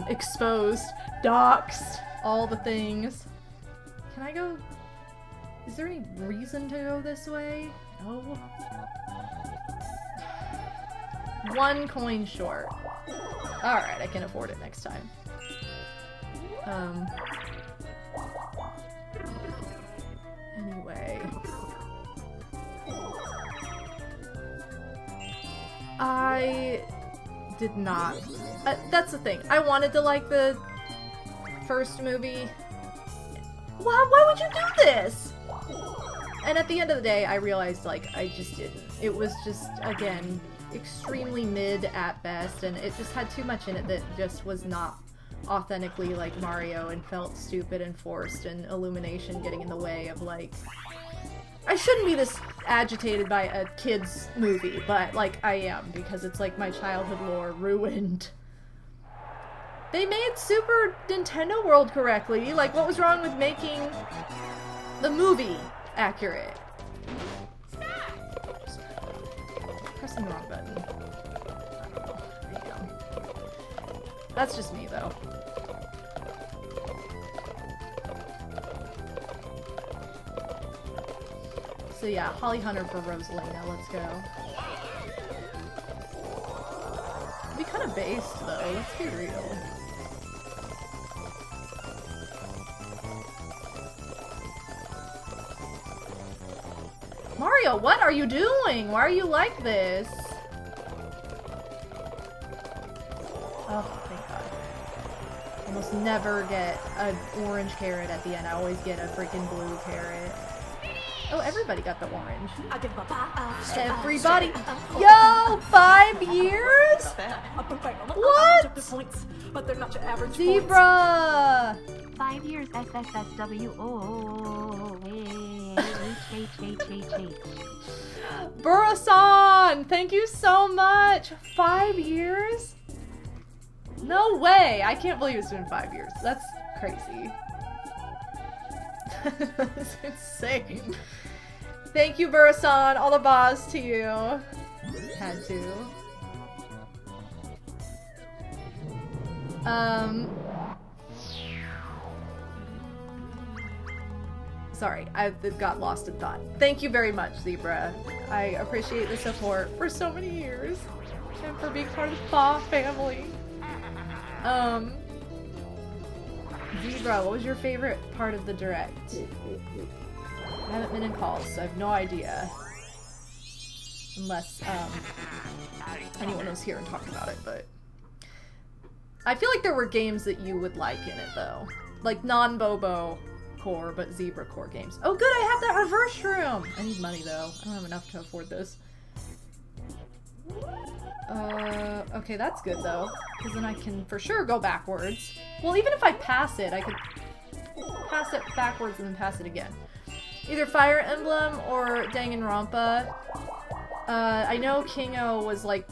Exposed, doxed, all the things. Can I go? Is there any reason to go this way? No. 1 coin short. Alright, I can afford it next time. Anyway. I did not. That's the thing. I wanted to like the first movie. Why would you do this? And at the end of the day, I realized, like, I just didn't. It was just, again, extremely mid at best, and it just had too much in it that just was not authentically like Mario and felt stupid and forced, and Illumination getting in the way of, like... I shouldn't be this agitated by a kid's movie, but, like, I am, because it's, like, my childhood lore ruined. They made Super Nintendo World correctly. Like, what was wrong with making the movie accurate? Pressing the wrong button. There you go. That's just me, though. So yeah, Holly Hunter for Rosalina, let's go. It'd be kind of based, though, let's be real. Mario, what are you doing? Why are you like this? Oh, thank God. I almost never get an orange carrot at the end. I always get a freaking blue carrot. Oh, everybody got the orange. Everybody. Yo, 5 years? What? Zebra! 5 years SSSW. Oh, Burasan! Thank you so much! 5 years? No way! I can't believe it's been 5 years. That's crazy. That's insane. Thank you, Burasan. All the bars to you. Had to. Sorry, I got lost in thought. Thank you very much, Zebra. I appreciate the support for so many years. And for being part of the Fa family. Zebra, what was your favorite part of the Direct? I haven't been in calls, so I have no idea. Unless, anyone was here and talked about it, but... I feel like there were games that you would like in it, though. Like, non-Bobo core, but Zebra core games. Oh good, I have that reverse room! I need money, though. I don't have enough to afford this. Okay, that's good, though. Because then I can, for sure, go backwards. Well, even if I pass it, I could pass it backwards and then pass it again. Either Fire Emblem or Danganronpa. I know Kingo was, like,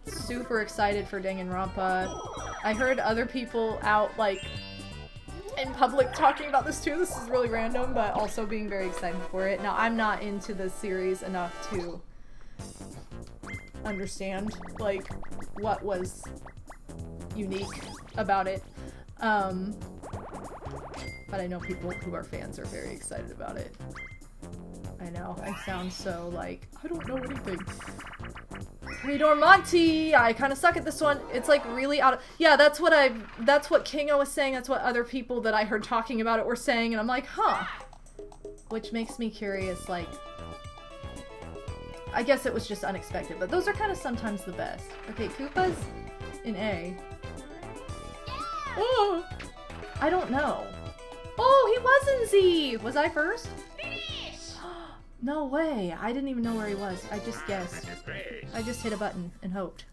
super excited for Danganronpa. I heard other people out, like, in public talking about this too. This is really random, but also being very excited for it. Now, I'm not into this series enough to understand, like, what was unique about it. But I know people who are fans are very excited about it. I know, I sound so, like, I don't know anything. Redor Monty! I kind of suck at this one. It's, like, really out of... Yeah, that's what Kingo was saying. That's what other people that I heard talking about it were saying. And I'm like, huh. Which makes me curious, like... I guess it was just unexpected, but those are kind of sometimes the best. Okay, Koopa's in A. Oh! I don't know. Oh, he was in Z! Was I first? No way. I didn't even know where he was. I just guessed. I just hit a button and hoped.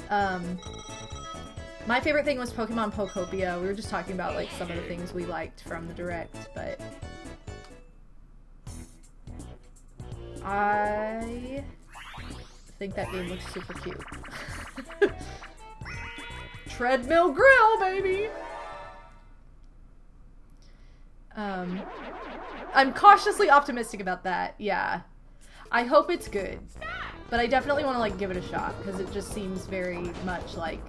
My favorite thing was Pokemon Pokopia. We were just talking about, like, some of the things we liked from the Direct, but... I think that game looks super cute. Treadmill grill, baby! I'm cautiously optimistic about that, yeah. I hope it's good. But I definitely want to, like, give it a shot, because it just seems very much like...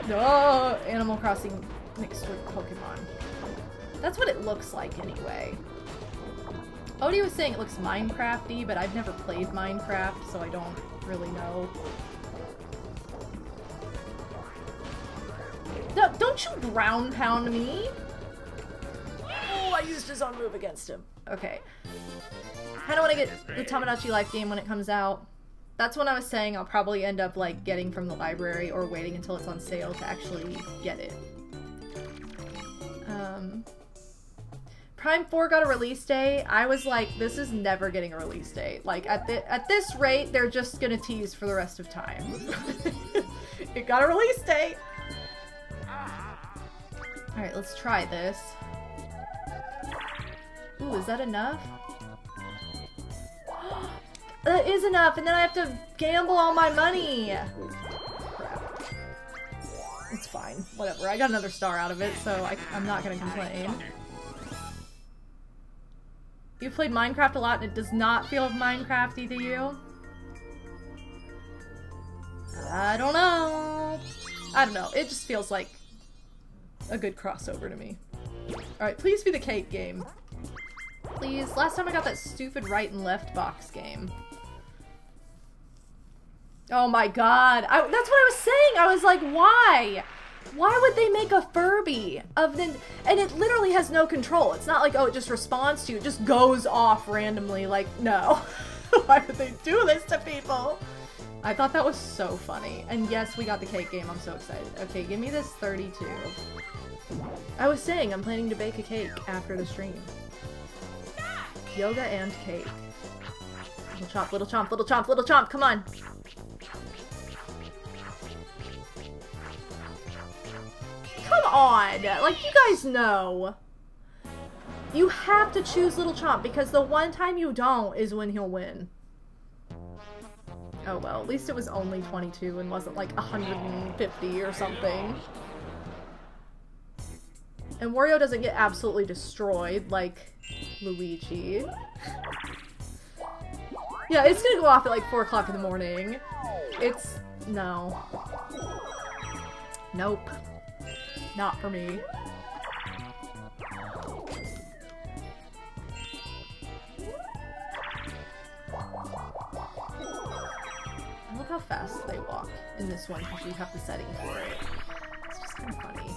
Oh, Animal Crossing mixed with Pokemon. That's what it looks like, anyway. Odie was saying it looks Minecraft-y, but I've never played Minecraft, so I don't really know. No, don't you ground pound me! Oh, I used his own move against him. Okay. Kinda wanna get the Tamagotchi Life game when it comes out. That's when I was saying I'll probably end up, like, getting from the library or waiting until it's on sale to actually get it. Prime 4 got a release date. I was like, this is never getting a release date. Like, at this rate, they're just gonna tease for the rest of time. It got a release date! Alright, let's try this. Ooh, is that enough? That is enough, and then I have to gamble all my money! Crap. It's fine. Whatever. I got another star out of it, so I'm not gonna complain. You played Minecraft a lot and it does not feel Minecraft-y to you? I don't know. I don't know. It just feels like a good crossover to me. Alright, please be the cake game. Please. Last time I got that stupid right and left box game. Oh my god. That's what I was saying. I was like, why? Why would they make a Furby of the... And it literally has no control. It's not like, oh, it just responds to you. It just goes off randomly. Like, no. Why would they do this to people? I thought that was so funny. And yes, we got the cake game. I'm so excited. Okay, give me this 32. I was saying, I'm planning to bake a cake after the stream. Yoga and cake. Little chomp, little chomp, little chomp, little chomp. Come on. Come on! Like, you guys know. You have to choose Little Chomp, because the one time you don't is when he'll win. Oh well, at least it was only 22 and wasn't like 150 or something. And Wario doesn't get absolutely destroyed like Luigi. Yeah, it's gonna go off at like 4 o'clock in the morning. It's... no. Nope. Not for me. I love how fast they walk in this one because you have the setting for it. It's just kind of funny.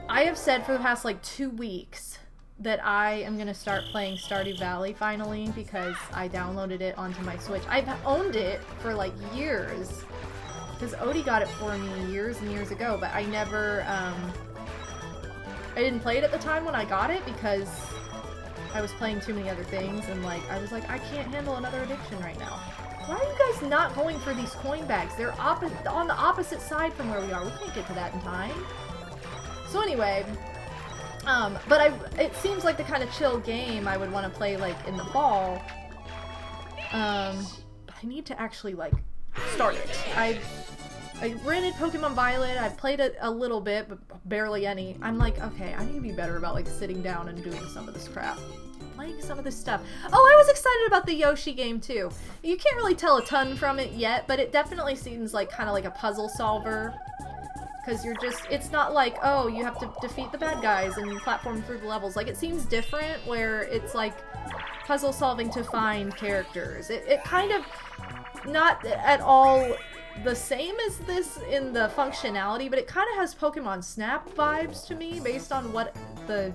I have said for the past like 2 weeks that I am gonna start playing Stardew Valley finally because I downloaded it onto my Switch. I've owned it for like years because Odie got it for me years and years ago, but I never, I didn't play it at the time when I got it because I was playing too many other things and like, I was like, I can't handle another addiction right now. Why are you guys not going for these coin bags? They're on the opposite side from where we are. We can't get to that in time. So anyway, but it seems like the kind of chill game I would want to play like in the fall. But I need to actually like start it. I rented Pokemon Violet. I've played it a little bit, but barely any. I'm like, okay, I need to be better about like sitting down and doing some of this crap. Playing some of this stuff. Oh, I was excited about the Yoshi game too. You can't really tell a ton from it yet, but it definitely seems like kind of like a puzzle solver. Because you're just, it's not like, oh, you have to defeat the bad guys and platform through the levels. Like, it seems different where it's like puzzle solving to find characters. It kind of, not at all the same as this in the functionality, but it kind of has Pokemon Snap vibes to me based on what the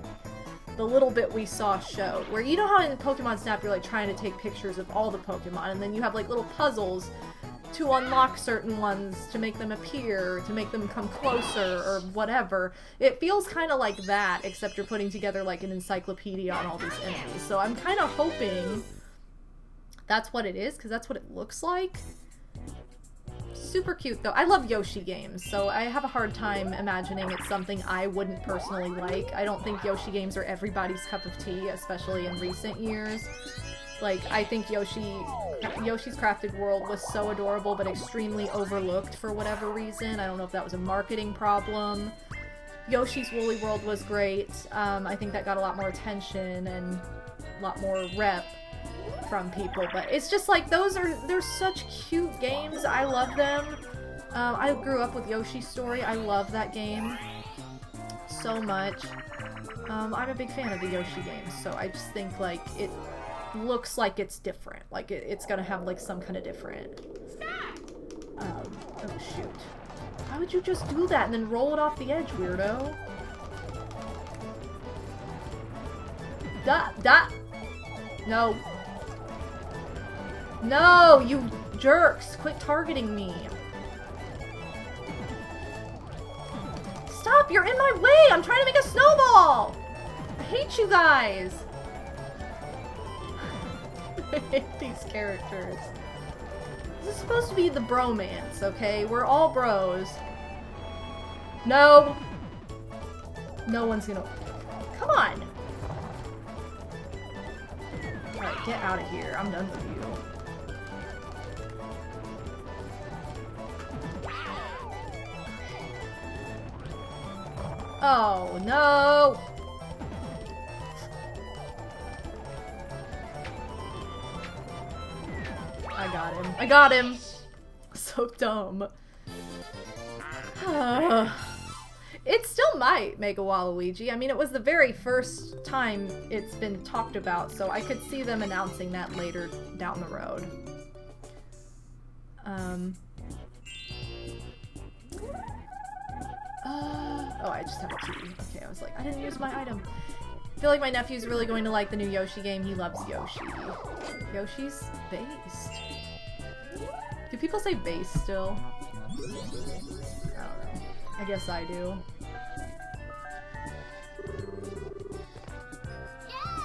little bit we saw showed. Where you know how in Pokemon Snap you're like trying to take pictures of all the Pokemon and then you have like little puzzles to unlock certain ones, to make them appear, to make them come closer, or whatever. It feels kind of like that, except you're putting together like an encyclopedia on all these enemies. So I'm kind of hoping that's what it is, because that's what it looks like. Super cute though. I love Yoshi games, so I have a hard time imagining it's something I wouldn't personally like. I don't think Yoshi games are everybody's cup of tea, especially in recent years. Like, I think Yoshi's Crafted World was so adorable, but extremely overlooked for whatever reason. I don't know if that was a marketing problem. Yoshi's Woolly World was great. I think that got a lot more attention and a lot more rep from people, but it's just like, they're such cute games. I love them. I grew up with Yoshi's Story. I love that game so much. I'm a big fan of the Yoshi games, so I just think, like, it looks like it's different. Like, it's gonna have, like, some kind of different... oh, shoot. Why would you just do that and then roll it off the edge, weirdo? No. No, you jerks! Quit targeting me. Stop! You're in my way! I'm trying to make a snowball! I hate you guys! I hate these characters. This is supposed to be the bromance, okay? We're all bros. No! No one's gonna... Come on! Alright, get out of here. I'm done with you. Oh, no! I got him. I got him! So dumb. It still might make a Waluigi. I mean, it was the very first time it's been talked about, so I could see them announcing that later down the road. Oh, I just have a key. Okay, I was like, I didn't use my item. I feel like my nephew's really going to like the new Yoshi game. He loves Yoshi. Yoshi's based. Do people say base still? I don't know. I guess I do.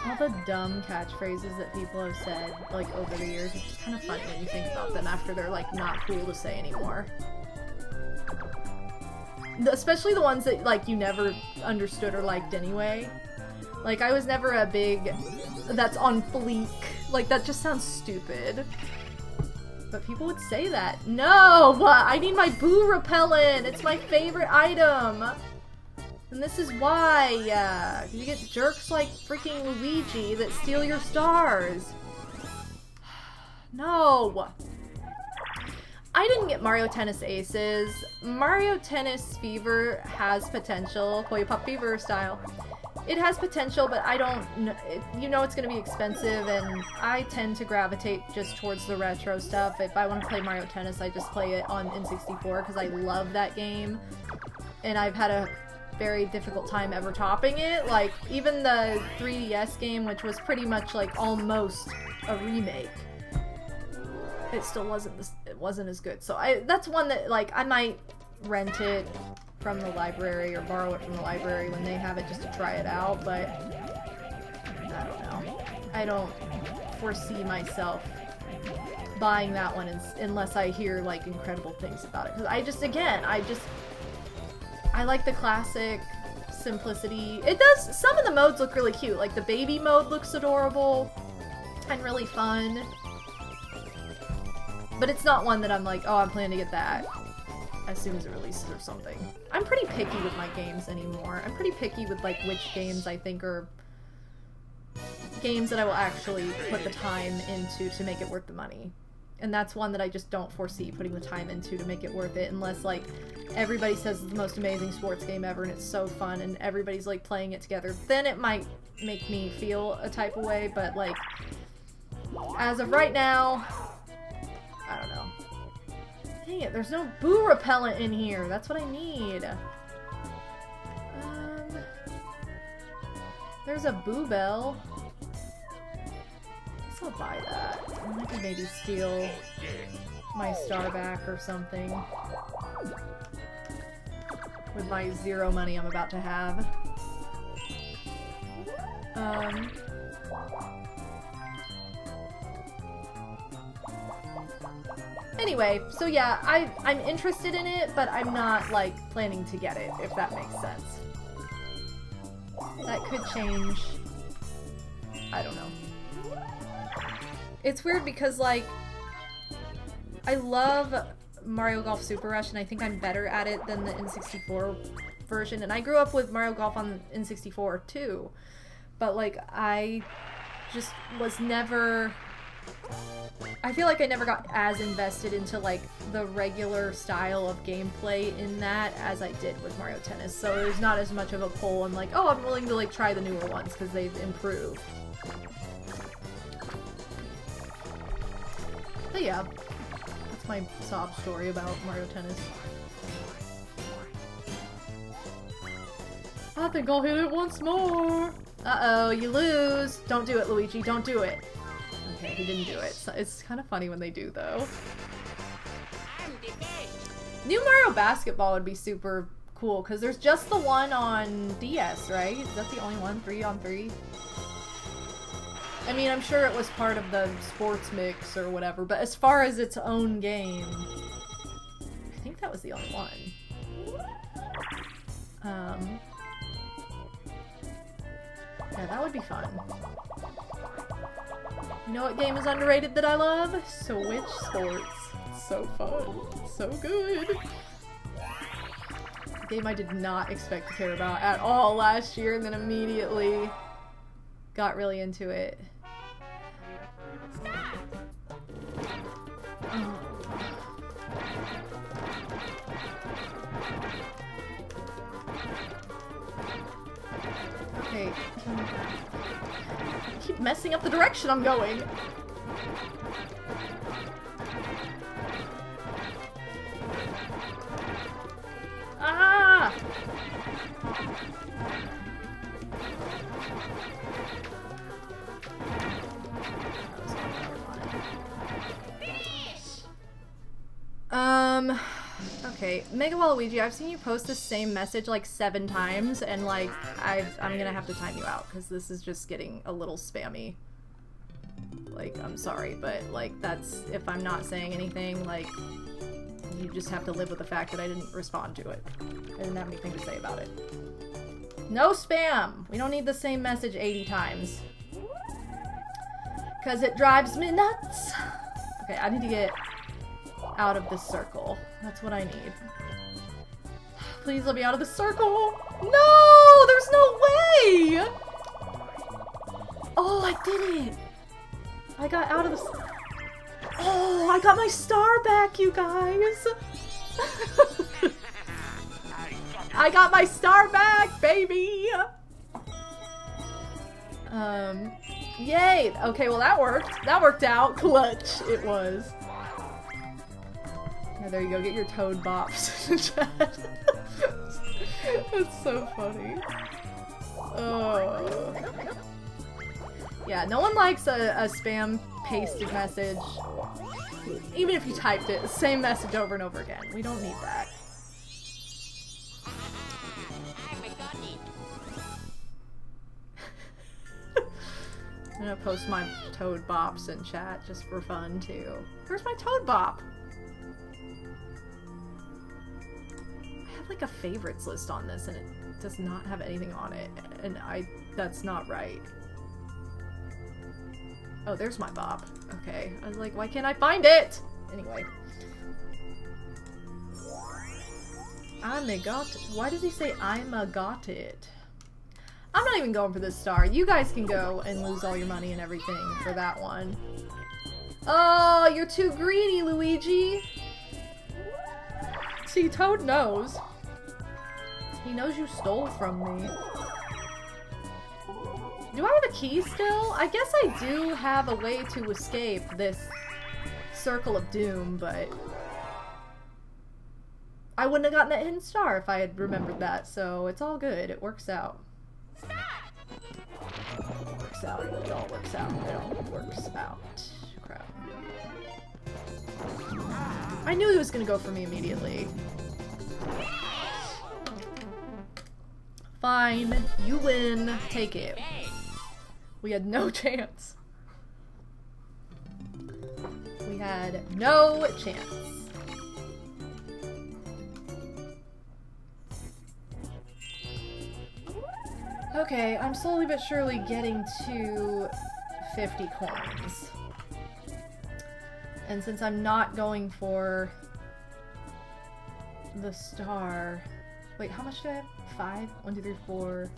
All the dumb catchphrases that people have said, like, over the years, it's just kind of funny when you think about them after they're, like, not cool to say anymore. Especially the ones that, like, you never understood or liked anyway. Like, I was never a big, that's on fleek. Like, that just sounds stupid. But people would say that. No! I need my boo repellent! It's my favorite item! And this is why, you get jerks like freaking Luigi that steal your stars. No! I didn't get Mario Tennis Aces. Mario Tennis Fever has potential, Koi Pop Fever style. It has potential, but I don't know, you know it's going to be expensive, and I tend to gravitate just towards the retro stuff. If I want to play Mario Tennis, I just play it on N64 because I love that game. And I've had a very difficult time ever topping it. Like, even the 3DS game, which was pretty much like almost a remake, it still wasn't as good. So that's one that, like, I might rent it from the library or borrow it from the library when they have it just to try it out, but I don't know. I don't foresee myself buying that one unless I hear, like, incredible things about it. Because I like the classic simplicity. It does, some of the modes look really cute. Like, the baby mode looks adorable and really fun. But it's not one that I'm like, oh, I'm planning to get that as soon as it releases or something. I'm pretty picky with my games anymore. I'm pretty picky with, like, which games I think are games that I will actually put the time into to make it worth the money. And that's one that I just don't foresee putting the time into to make it worth it, unless, like, everybody says it's the most amazing sports game ever and it's so fun and everybody's, like, playing it together. Then it might make me feel a type of way, but, like, as of right now, I don't know. Dang it, there's no boo repellent in here. That's what I need. There's a boo bell. I guess I'll buy that. And I could maybe steal my star back or something. With my 0 money I'm about to have. Anyway, so yeah, I'm interested in it, but I'm not, like, planning to get it, if that makes sense. That could change. I don't know. It's weird because, like, I love Mario Golf Super Rush, and I think I'm better at it than the N64 version, and I grew up with Mario Golf on N64 too, but, like, I just was never... I feel like I never got as invested into, like, the regular style of gameplay in that as I did with Mario Tennis. So there's not as much of a pull. I'm like, oh, I'm willing to, like, try the newer ones because they've improved. But yeah, that's my sob story about Mario Tennis. I think I'll hit it once more. Uh-oh, you lose. Don't do it, Luigi. Don't do it. Okay, he didn't do it. So it's kind of funny when they do, though. New Mario Basketball would be super cool, because there's just the one on DS, right? Is that the only one? 3-on-3? I mean, I'm sure it was part of the sports mix or whatever, but as far as its own game, I think that was the only one. Yeah, that would be fun. You know what game is underrated that I love? Switch Sports. It's so fun. It's so good. A game I did not expect to care about at all last year, and then immediately got really into it. Okay. I keep messing up the direction I'm going. Ah! Okay, Mega Waluigi, I've seen you post the same message like 7 times, and like, I'm gonna have to time you out, because this is just getting a little spammy. Like, I'm sorry, but like, that's, if I'm not saying anything, like, you just have to live with the fact that I didn't respond to it. I didn't have anything to say about it. No spam! We don't need the same message 80 times. Because it drives me nuts! Okay, I need to get out of this circle. That's what I need. Please let me out of the circle. No, there's no way. Oh, I did it. I got out of the... Oh, I got my star back, you guys. I got my star back, baby. Yay. Okay, well that worked. That worked out. Clutch, it was. Yeah, there you go. Get your toad bops in chat. That's so funny. Oh. Yeah, no one likes a spam pasted message. Even if you typed it, the same message over and over again. We don't need that. I'm gonna post my toad bops in chat just for fun too. Where's my toad bop? I have like a favorites list on this and it does not have anything on it. And that's not right. Oh, there's my bop. Okay. I was like, why can't I find it? Anyway. Why does he say I'm a got it? I'm not even going for this star. You guys can go and lose all your money and everything for that one. Oh, you're too greedy, Luigi. See, Toad knows. He knows you stole from me. Do I have a key still? I guess I do have a way to escape this circle of doom, but I wouldn't have gotten that hidden star if I had remembered that, so it's all good. It works out. It works out. It all works out. It all works out. Crap. I knew he was gonna go for me immediately. Fine. You win. Take it. We had no chance. We had no chance. Okay, I'm slowly but surely getting to 50 coins. And since I'm not going for the star... Wait, how much do I have? 5? 1, 2, 3, 4...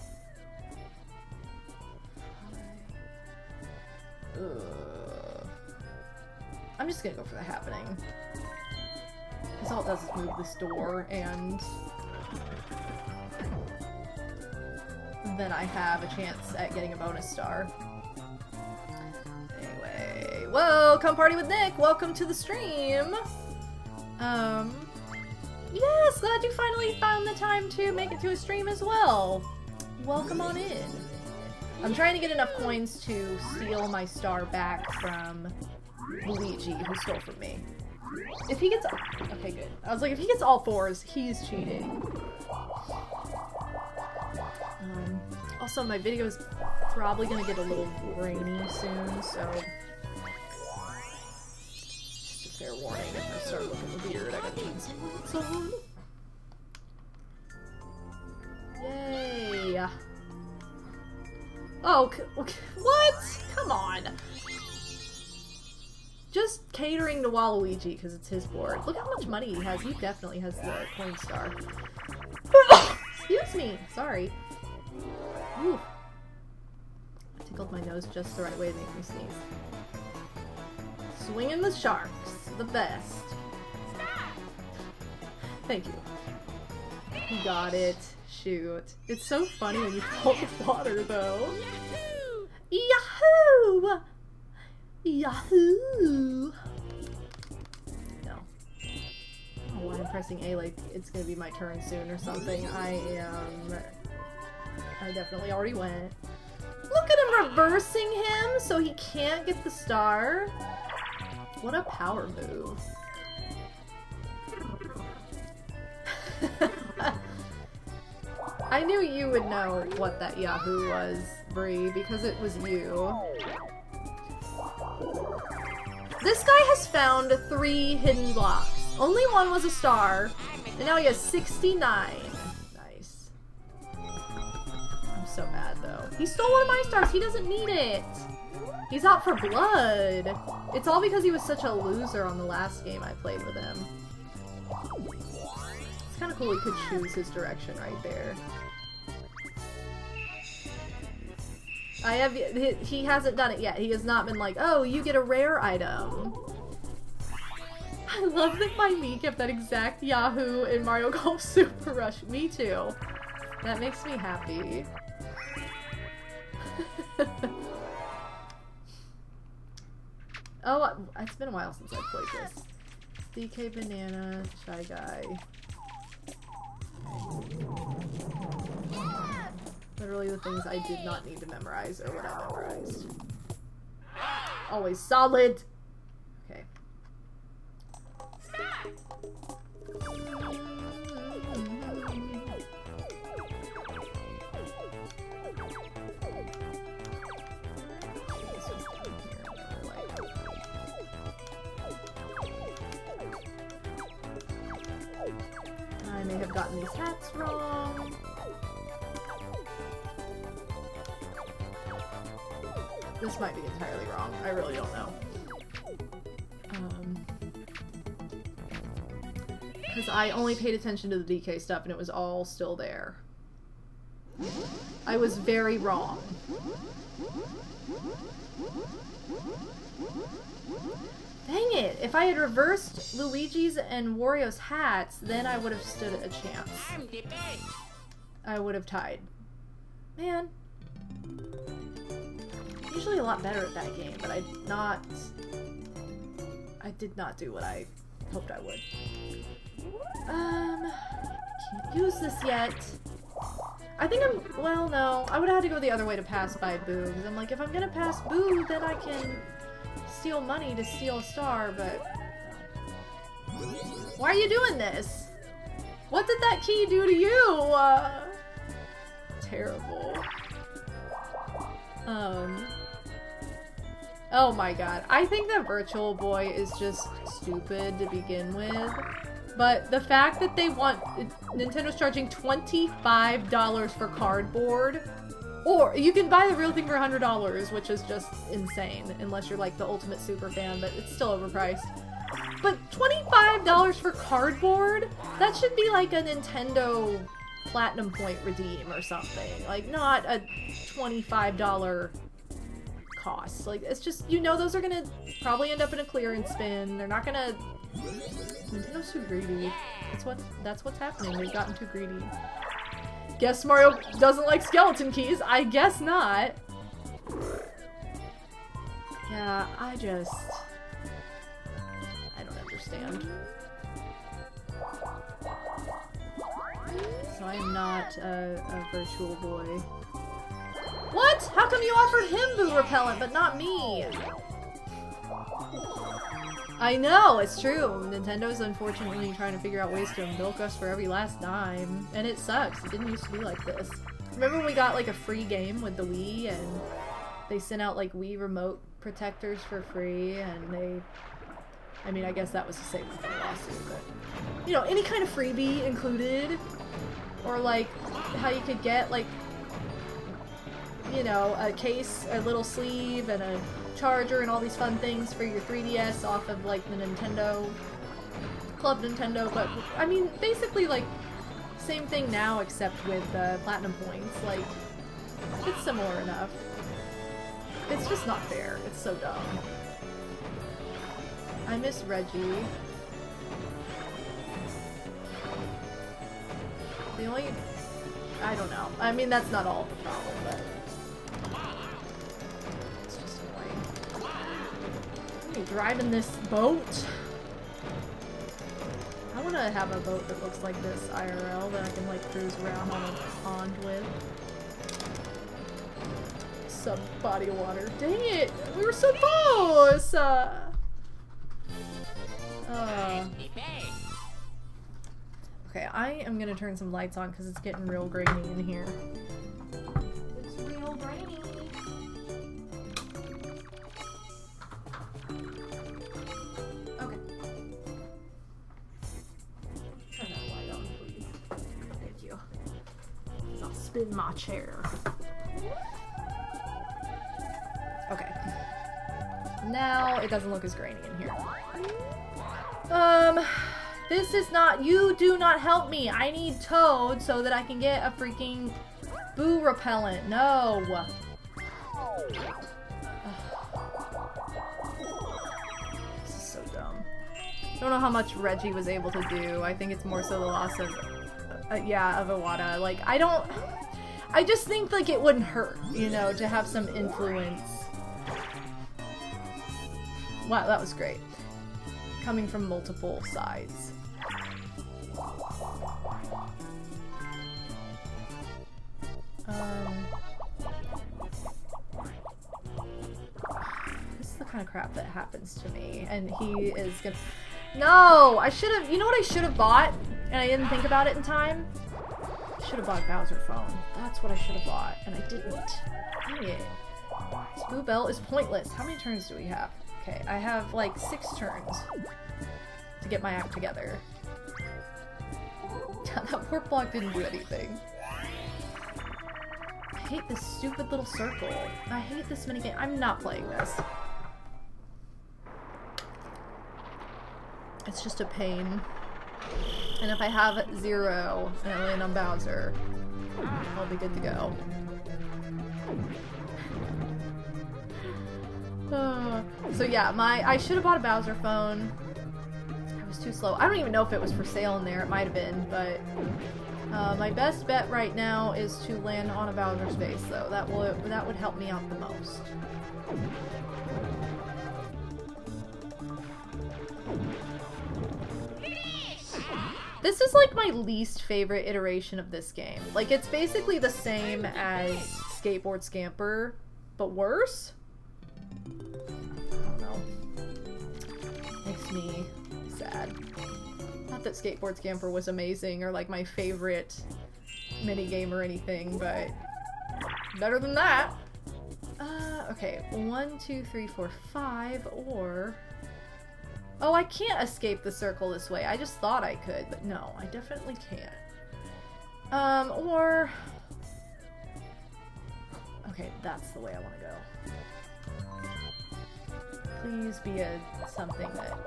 I'm just gonna go for the happening. Because all it does is move this door, and then I have a chance at getting a bonus star. Anyway, whoa, come party with Nick! Welcome to the stream! Yes, glad you finally found the time to make it to a stream as well. Welcome on in. I'm trying to get enough coins to steal my star back from Luigi, who stole from me. If he gets... Okay, good. I was like, if he gets all 4s, he's cheating. Also, my video is probably going to get a little rainy soon, so... Just a fair warning, if I start looking weird, I gotta put some lights on. Yay! Oh, what? Come on. Just catering to Waluigi because it's his board. Look how much money he has. He definitely has the coin star. Excuse me. Sorry. Ooh. I tickled my nose just the right way to make me sneeze. Swinging the sharks. The best. Thank you. He got it. Shoot. It's so funny when you fall in the water, though. Yahoo! Yahoo! No. Oh, why I'm pressing A like it's gonna be my turn soon or something. I definitely already went. Look at him reversing him so he can't get the star. What a power move. I knew you would know what that Yahoo was, Bree, because it was you. This guy has found 3 hidden blocks. Only 1 was a star, and now he has 69. Nice. I'm so mad, though. He stole one of my stars. He doesn't need it. He's out for blood. It's all because he was such a loser on the last game I played with him. Let's kind of cool he could choose his direction right there. He hasn't done it yet. He has not been like, oh, you get a rare item. I love that my Mii kept that exact Yahoo in Mario Golf Super Rush. Me too. That makes me happy. Oh, it's been a while since I've played this. DK Banana, Shy Guy. Literally the things I did not need to memorize are what I memorized. Always solid! Okay. I may have gotten these hats wrong. This might be entirely wrong. I really don't know. Because I only paid attention to the DK stuff and it was all still there. I was very wrong. Dang it! If I had reversed Luigi's and Wario's hats, then I would have stood a chance. I would have tied. Man. Usually a lot better at that game, but I did not do what I hoped I would. Can't use this yet. I think well, no. I would have had to go the other way to pass by Boo, because I'm like, if I'm gonna pass Boo, then I can steal money to steal a star, but... Why are you doing this? What did that key do to you? Terrible. Oh my god. I think that Virtual Boy is just stupid to begin with. But the fact that they want... Nintendo's charging $25 for cardboard. Or you can buy the real thing for $100, which is just insane. Unless you're like the ultimate super fan, but it's still overpriced. But $25 for cardboard? That should be like a Nintendo Platinum Point redeem or something. Like, not a $25 cost. Like, it's just, you know, those are gonna probably end up in a clearance bin. They're not gonna... Nintendo's too greedy. That's what's happening. They've gotten too greedy. Guess Mario doesn't like skeleton keys. I guess not. Yeah, I don't understand. So I am not a Virtual Boy. What? How come you offered him Boo Repellent, but not me? I know, it's true. Nintendo's unfortunately trying to figure out ways to milk us for every last dime. And it sucks. It didn't used to be like this. Remember when we got like a free game with the Wii and they sent out like Wii remote protectors for free and they... I mean, I guess that was to save them from a lawsuit, but... You know, any kind of freebie included. Or like, how you could get like... You know, a case, a little sleeve, and a charger, and all these fun things for your 3DS off of, like, the Nintendo, Club Nintendo, but, I mean, basically, like, same thing now, except with Platinum Points, like, it's similar enough. It's just not fair. It's so dumb. I miss Reggie. The only... I don't know. I mean, that's not all the problem, but... Driving this boat. I want to have a boat that looks like this IRL that I can like cruise around on a pond with. Some body of water. Dang it! We were so close! Okay, I am gonna turn some lights on because it's getting real grainy in here. It's real grainy. Spin my chair. Okay. Now it doesn't look as grainy in here. This is not- you do not help me! I need Toad so that I can get a freaking boo repellent. No! This is so dumb. I don't know how much Reggie was able to do. I think it's more so the loss of, yeah, of Iwata. Like, I just think, like, it wouldn't hurt, you know, to have some influence. Wow, that was great. Coming from multiple sides. This is the kind of crap that happens to me, and he is gonna- No! I should've- you know what I should've bought? And I didn't think about it in time? I should've bought a Bowser phone. That's what I should've bought, and I didn't. Dang it. This Boo Bell is pointless. How many turns do we have? Okay, I have like 6 turns to get my act together. That poor block didn't do anything. I hate this stupid little circle. I hate this minigame. I'm not playing this. It's just a pain. And if I have 0 and I land on Bowser, I'll be good to go. So yeah, I should have bought a Bowser phone. I was too slow. I don't even know if it was for sale in there. It might have been, but my best bet right now is to land on a Bowser's face, though. That would help me out the most. This is like my least favorite iteration of this game. Like, it's basically the same as Skateboard Scamper, but worse? I don't know. Makes me sad. Not that Skateboard Scamper was amazing or like my favorite minigame or anything, but better than that. Okay, 1, 2, 3, 4, 5, or... Oh, I can't escape the circle this way. I just thought I could, but no, I definitely can't. Or... Okay, that's the way I want to go. Please be a something that...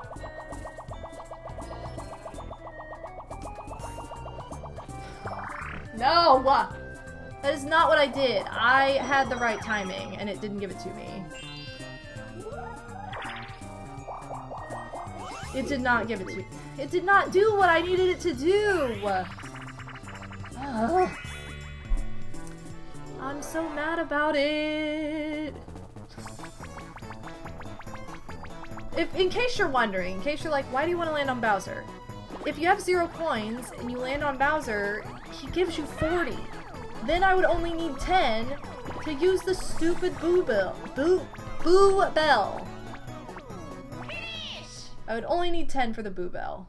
No! That is not what I did. I had the right timing, and it didn't give it to me. It did not give it to me. It did not do what I needed it to do! Ugh. I'm so mad about it! In case you're wondering, in case you're like, why do you want to land on Bowser? If you have 0 coins and you land on Bowser, he gives you 40. Then I would only need 10 to use the stupid Boo Bell. Boo Bell. I would only need 10 for the Boo Bell.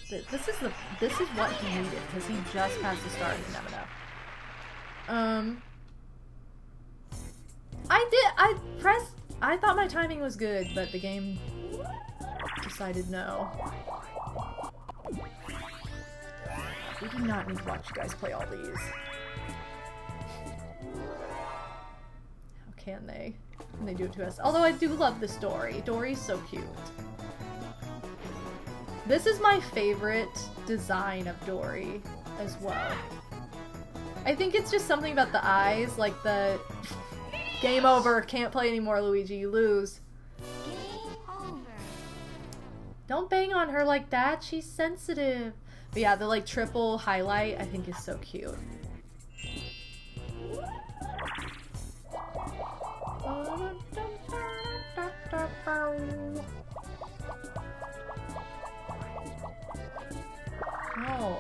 This is what he needed, because he just passed the start and never know. I thought my timing was good, but the game decided no. We do not need to watch you guys play all these. How can they? Can they do it to us? Although I do love this Dory. Dory's so cute. This is my favorite design of Dory as well. I think it's just something about the eyes, like the game over, can't play anymore, Luigi, you lose. Game over. Don't bang on her like that, she's sensitive. But yeah, the like triple highlight I think is so cute. Oh.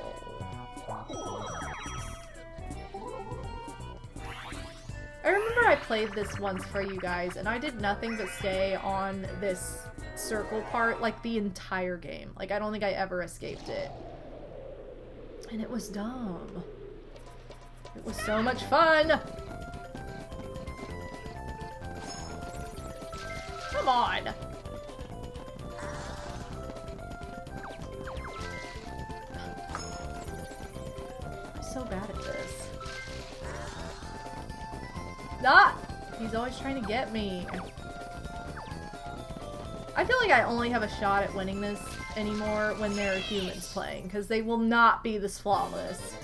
I remember I played this once for you guys, and I did nothing but stay on this circle part, like, the entire game. Like, I don't think I ever escaped it. And it was dumb. It was so much fun! Come on! I'm so bad at this. Ah! He's always trying to get me. I feel like I only have a shot at winning this anymore when there are humans playing, because they will not be this flawless.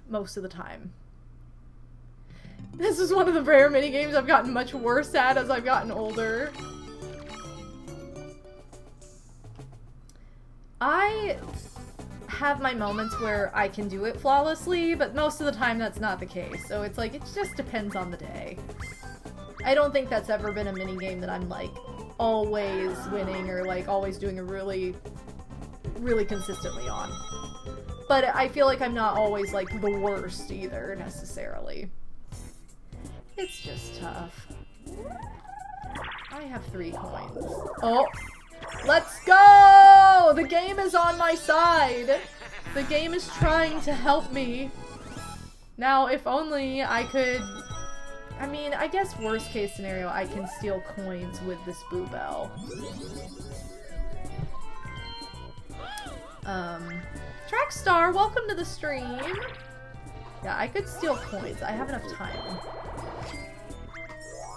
Most of the time. This is one of the rare minigames I've gotten much worse at as I've gotten older. I have my moments where I can do it flawlessly, but most of the time that's not the case. So it's like, it just depends on the day. I don't think that's ever been a minigame that I'm like always winning or like always doing a really consistently on. But I feel like I'm not always like the worst either necessarily. It's just tough. I have 3 coins. Oh! Let's go! The game is on my side! The game is trying to help me. Now, if only I could... I mean, I guess worst case scenario, I can steal coins with this Boo Bell. Trackstar, welcome to the stream! Yeah, I could steal coins. I have enough time.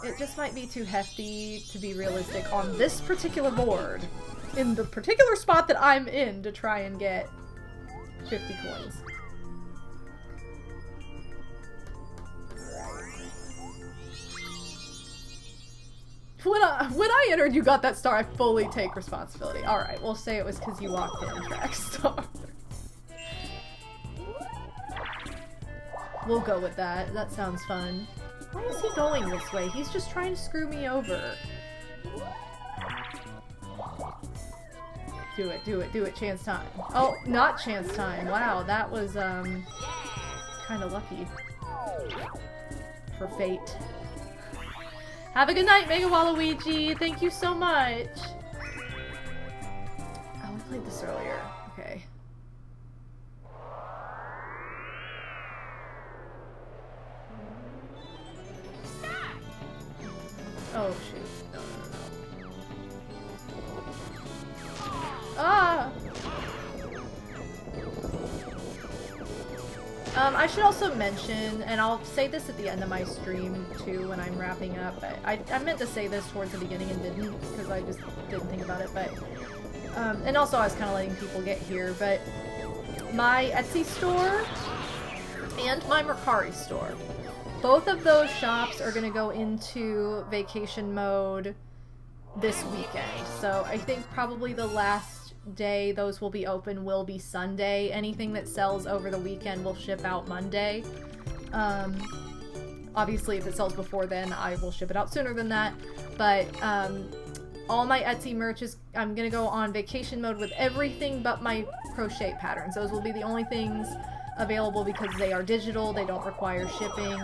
It just might be too hefty to be realistic on this particular board. In the particular spot that I'm in to try and get 50 coins. When I entered, you got that star. I fully take responsibility. Alright, we'll say it was because you walked in, Trackstar. We'll go with that. That sounds fun. Why is he going this way? He's just trying to screw me over. Do it, do it, do it. Chance time. Oh, not chance time. Wow, that was, kind of lucky. For fate. Have a good night, Mega Waluigi. Thank you so much. Oh, we played this earlier. Okay. Oh, shoot. No, no, no, no. Ah! I should also mention, and I'll say this at the end of my stream too when I'm wrapping up, but I meant to say this towards the beginning and didn't, because I just didn't think about it, but, and also I was kind of letting people get here, but my Etsy store and my Mercari store, both of those shops are going to go into vacation mode this weekend, so I think probably the last day those will be open will be Sunday. Anything that sells over the weekend will ship out Monday. Obviously if it sells before then, I will ship it out sooner than that, but all my Etsy merch is, I'm gonna go on vacation mode with everything but my crochet patterns. Those will be the only things available because they are digital, they don't require shipping.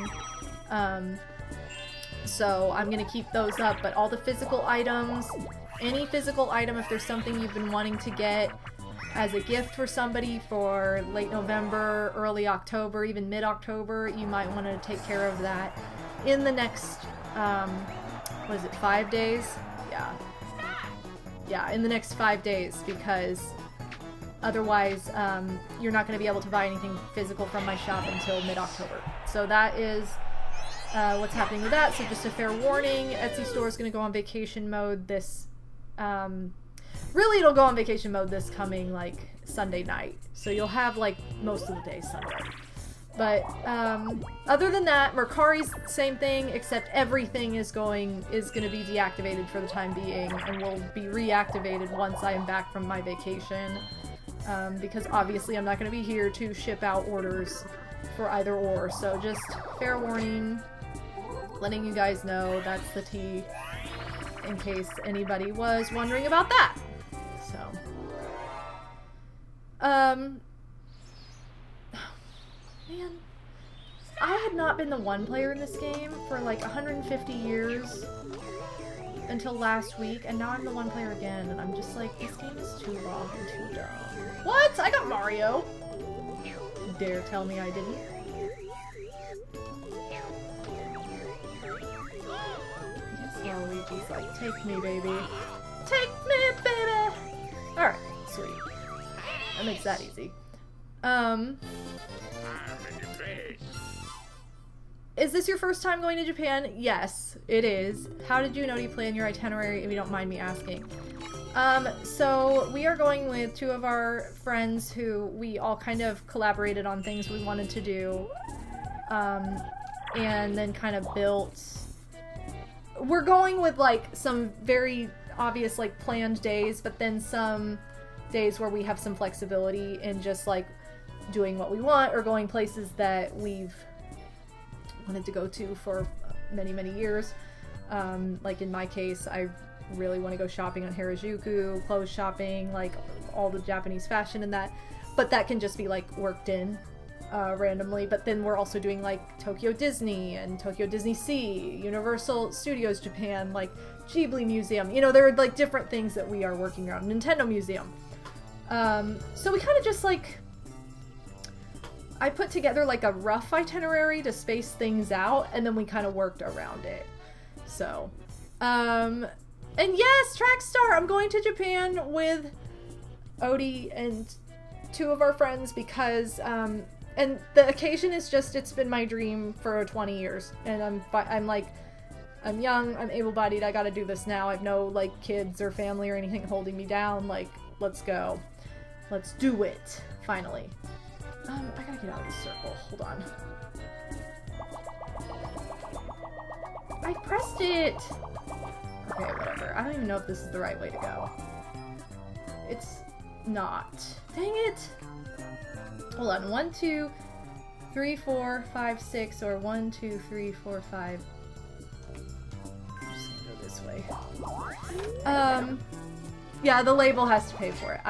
So I'm gonna keep those up, but all the physical items, any physical item, if there's something you've been wanting to get as a gift for somebody for late November, early October, even mid-October, you might want to take care of that in the next, what is it, 5 days? Yeah. Yeah, in the next 5 days, because otherwise you're not going to be able to buy anything physical from my shop until mid-October. So that is what's happening with that. So just a fair warning, Etsy store is going to go on vacation mode this really it'll go on vacation mode this coming like Sunday night, so you'll have like most of the day Sunday, but other than that, Mercari's same thing, except everything is going to be deactivated for the time being and will be reactivated once I am back from my vacation, because obviously I'm not going to be here to ship out orders for either or, so just fair warning, letting you guys know that's the tea, in case anybody was wondering about that. So, man, I had not been the one player in this game for like 150 years until last week, and now I'm the one player again, and I'm just like, this game is too long and too dumb. What? I got Mario! Dare tell me I didn't? Luigi's like, take me, baby. Take me, baby! Alright, sweet. That makes that easy. Is this your first time going to Japan? Yes, it is. How did you know to plan your itinerary, if you don't mind me asking? So we are going with two of our friends who we all kind of collaborated on things we wanted to do. And then kind of built... We're going with, like, some very obvious, like, planned days, but then some days where we have some flexibility in just, like, doing what we want or going places that we've wanted to go to for many, many years. Like, in my case, I really want to go shopping on Harajuku, clothes shopping, like, all the Japanese fashion and that. But that can just be, like, worked in. Randomly, but then we're also doing like Tokyo Disney and Tokyo Disney Sea, Universal Studios Japan, like Ghibli Museum, you know, there are like different things that we are working around, Nintendo Museum. So we kind of just like, I put together like a rough itinerary to space things out, and then we kind of worked around it. So, and yes, Trackstar, I'm going to Japan with Odie and two of our friends because, and the occasion is just, it's been my dream for 20 years, and I'm like, I'm young, I'm able-bodied, I gotta do this now, I have no, like, kids or family or anything holding me down, like, let's go. Let's do it, finally. I gotta get out of this circle, hold on. I pressed it! Okay, whatever, I don't even know if this is the right way to go. It's not. Dang it! Hold on, 1, 2, 3, 4, 5, 6, or 1, 2, 3, 4, 5. I'm just gonna go this way. Yeah, the label has to pay for it.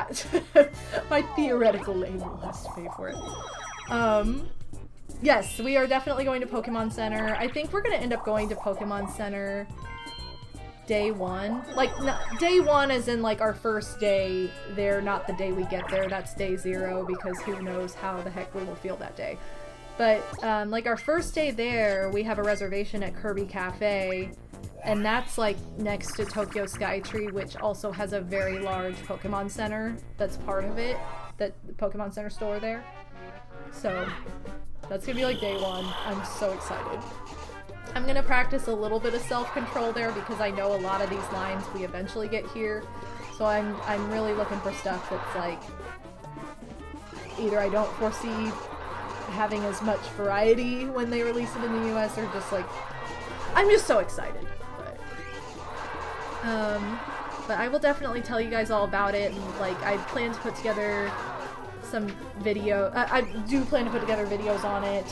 My theoretical label has to pay for it. Yes, we are definitely going to Pokemon Center. I think we're gonna end up going to Pokemon Center day one. Like, day one as in, like, our first day there, not the day we get there. That's day 0, because who knows how the heck we will feel that day. But, like, our first day there, we have a reservation at Kirby Cafe, and that's, like, next to Tokyo Skytree, which also has a very large Pokemon Center that's part of it, that the Pokemon Center store there. So, that's gonna be, like, day 1. I'm so excited. I'm gonna practice a little bit of self-control there because I know a lot of these lines we eventually get here. So I'm really looking for stuff that's like, either I don't foresee having as much variety when they release it in the US, or just like, I'm just so excited. But I will definitely tell you guys all about it, and like, I plan to put together some video, I do plan to put together videos on it,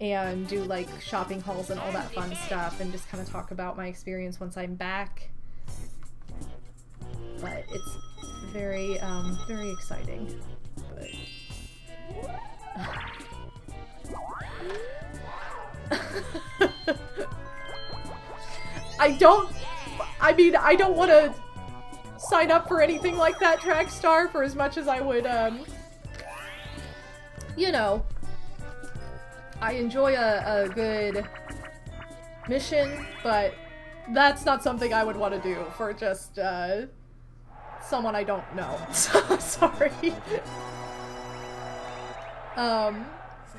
and do like shopping hauls and all that fun stuff, and just kind of talk about my experience once I'm back. But it's very, very exciting. But... I don't want to sign up for anything like that, Trackstar, for as much as I would, you know, I enjoy a good mission, but that's not something I would want to do for just, someone I don't know. Sorry.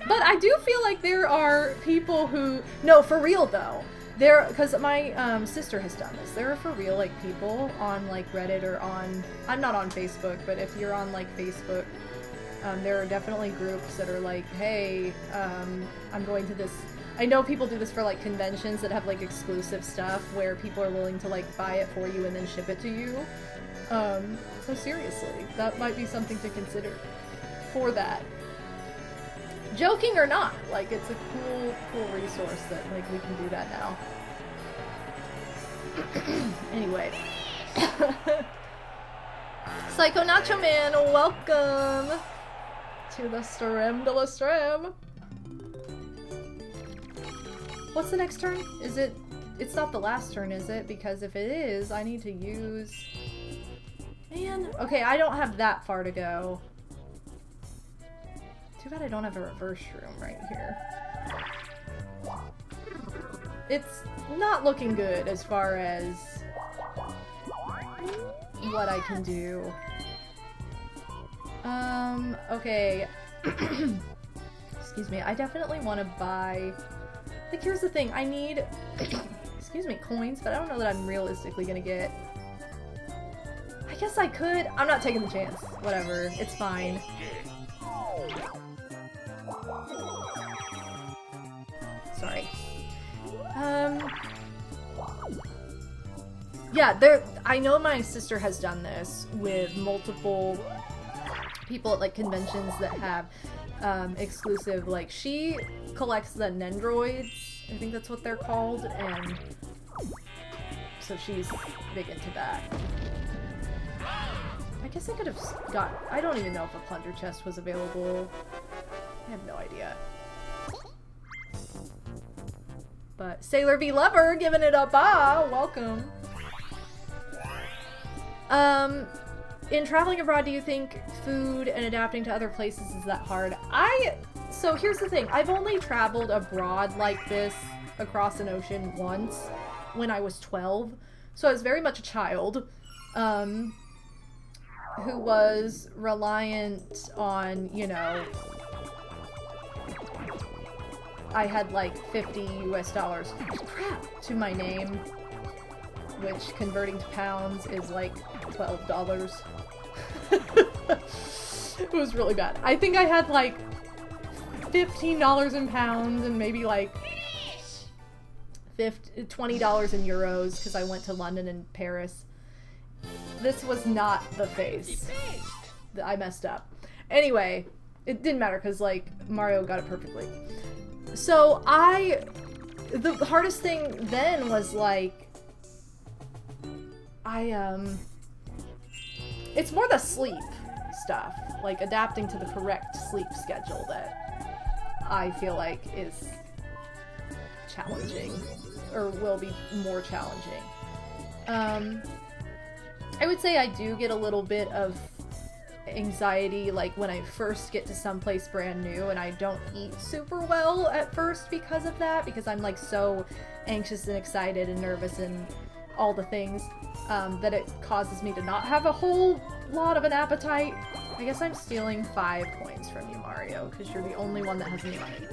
But I do feel like there are people who... No, for real, though. Because my sister has done this. There are for real, like, people on, like, Reddit or on... I'm not on Facebook, but if you're on, like, Facebook, there are definitely groups that are like, hey, I'm going to this... I know people do this for, like, conventions that have, like, exclusive stuff where people are willing to, like, buy it for you and then ship it to you. So seriously, that might be something to consider for that. Joking or not, like, it's a cool resource that, like, we can do that now. Anyway. Psycho Nacho Man, welcome to the Strem de la Strem. What's the next turn? Is it... It's not the last turn, is it? Because if it is, I need to use... Man. Okay, I don't have that far to go. Too bad I don't have a reverse room right here. It's not looking good as far as what I can do. Okay. Excuse me, I definitely want to buy... Like, here's the thing, I need... excuse me, coins, but I don't know that I'm realistically gonna get. I guess I could. I'm not taking the chance. Whatever. It's fine. Sorry. Yeah, I know my sister has done this with multiple people at like conventions that have exclusive, like she collects the Nendroids, I think that's what they're called, and so she's big into that. I guess I could have got, I don't even know if a plunder chest was available. I have no idea. But Sailor V Lover giving it a ba! Welcome. In traveling abroad, do you think food and adapting to other places is that hard? So here's the thing. I've only traveled abroad like this across an ocean once when I was 12. So I was very much a child, who was reliant on, you know, I had like 50 US dollars to my name, which converting to pounds is like $12. It was really bad. I think I had like $15 in pounds and maybe like $20 in euros because I went to London and Paris. This was not the face. I messed up. Anyway, it didn't matter because like Mario got it perfectly. So the hardest thing then was like, it's more the sleep stuff, like adapting to the correct sleep schedule that I feel like is challenging, or will be more challenging. I would say I do get a little bit of anxiety, like when I first get to someplace brand new and I don't eat super well at first because of that, because I'm like so anxious and excited and nervous and all the things, that it causes me to not have a whole lot of an appetite. I guess I'm stealing 5 coins from you, Mario, because you're the only one that has any money.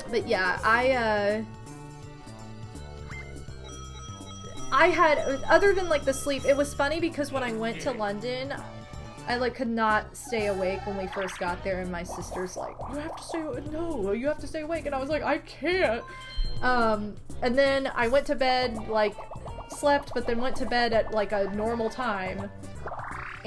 But yeah, I had, other than like the sleep, it was funny because when I went to London, I like could not stay awake when we first got there, and my sister's like, you have to stay, no, you have to stay awake, and I was like, I can't. And then I went to bed, like, slept, but then went to bed at like a normal time,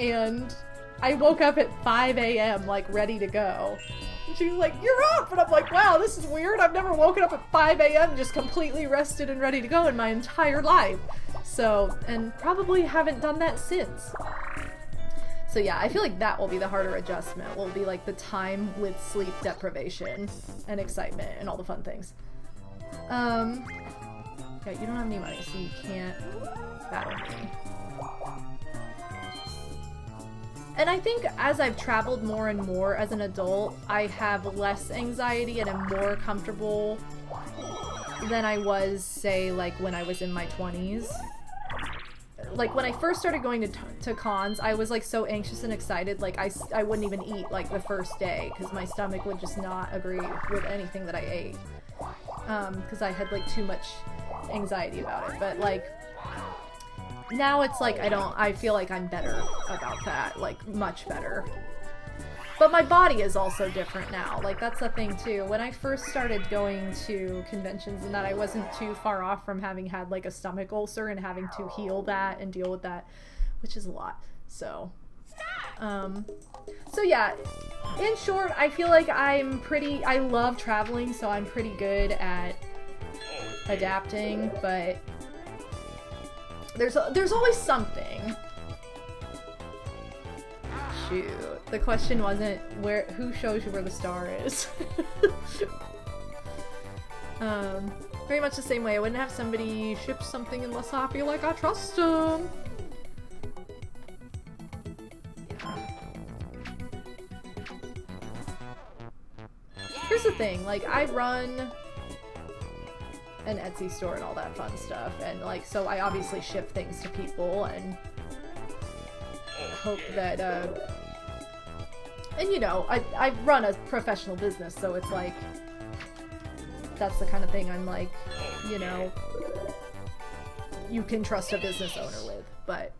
and I woke up at 5 a.m. like ready to go. And she was like, you're up! And I'm like, wow, this is weird. I've never woken up at 5 a.m. just completely rested and ready to go in my entire life. So, and probably haven't done that since. So yeah, I feel like that will be the harder adjustment. Will be like the time with sleep deprivation and excitement and all the fun things. Yeah, you don't have any money, so you can't battle me. And I think as I've traveled more and more as an adult, I have less anxiety and am more comfortable than I was, say, like when I was in my 20s. Like when I first started going to cons, I was like so anxious and excited, like I wouldn't even eat like the first day because my stomach would just not agree with anything that I ate. Because I had like too much anxiety about it. But like now it's like I feel like I'm better about that, like much better. But my body is also different now. Like that's the thing too. When I first started going to conventions and that, I wasn't too far off from having had like a stomach ulcer and having to heal that and deal with that, which is a lot. So so yeah, in short, I feel like I love traveling, so I'm pretty good at adapting, but there's always something. Shoot, the question wasn't who shows you where the star is. Very much the same way. I wouldn't have somebody ship something unless I feel like I trust them. Here's the thing, like, I run an Etsy store and all that fun stuff, and like, so I obviously ship things to people and hope that, and you know, I run a professional business, so it's like, that's the kind of thing I'm like, you know, you can trust a business owner with. But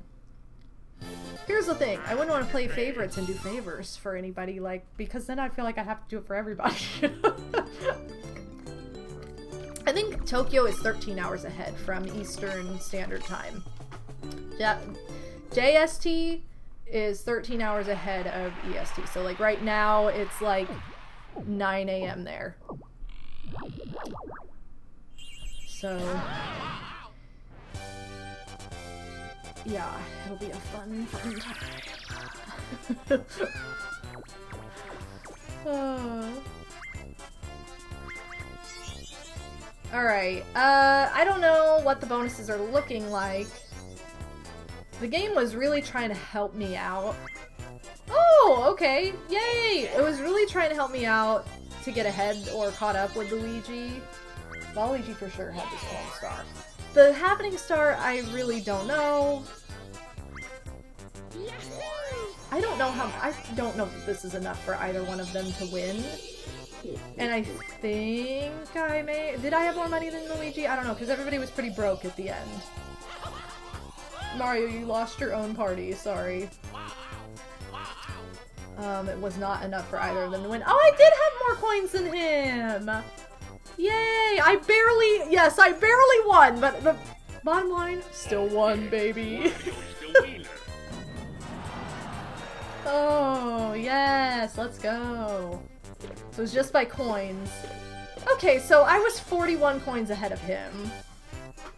here's the thing, I wouldn't want to play favorites and do favors for anybody, like, because then I feel like I have to do it for everybody. I think Tokyo is 13 hours ahead from Eastern Standard Time. JST is 13 hours ahead of EST. So, like, right now, it's, like, 9 a.m. there. So, yeah, it'll be a fun time. Alright, I don't know what the bonuses are looking like. The game was really trying to help me out. Oh, okay, yay! It was really trying to help me out to get ahead or caught up with Luigi. Waluigi for sure had this coin star. The happening star, I really don't know. I don't know that this is enough for either one of them to win. And I think I may... Did I have more money than Luigi? I don't know, because everybody was pretty broke at the end. Mario, you lost your own party, sorry. It was not enough for either of them to win. Oh, I did have more coins than him! Yay! I barely won, but the bottom line, still won, baby. Oh, yes, let's go. So it's just by coins. Okay, so I was 41 coins ahead of him,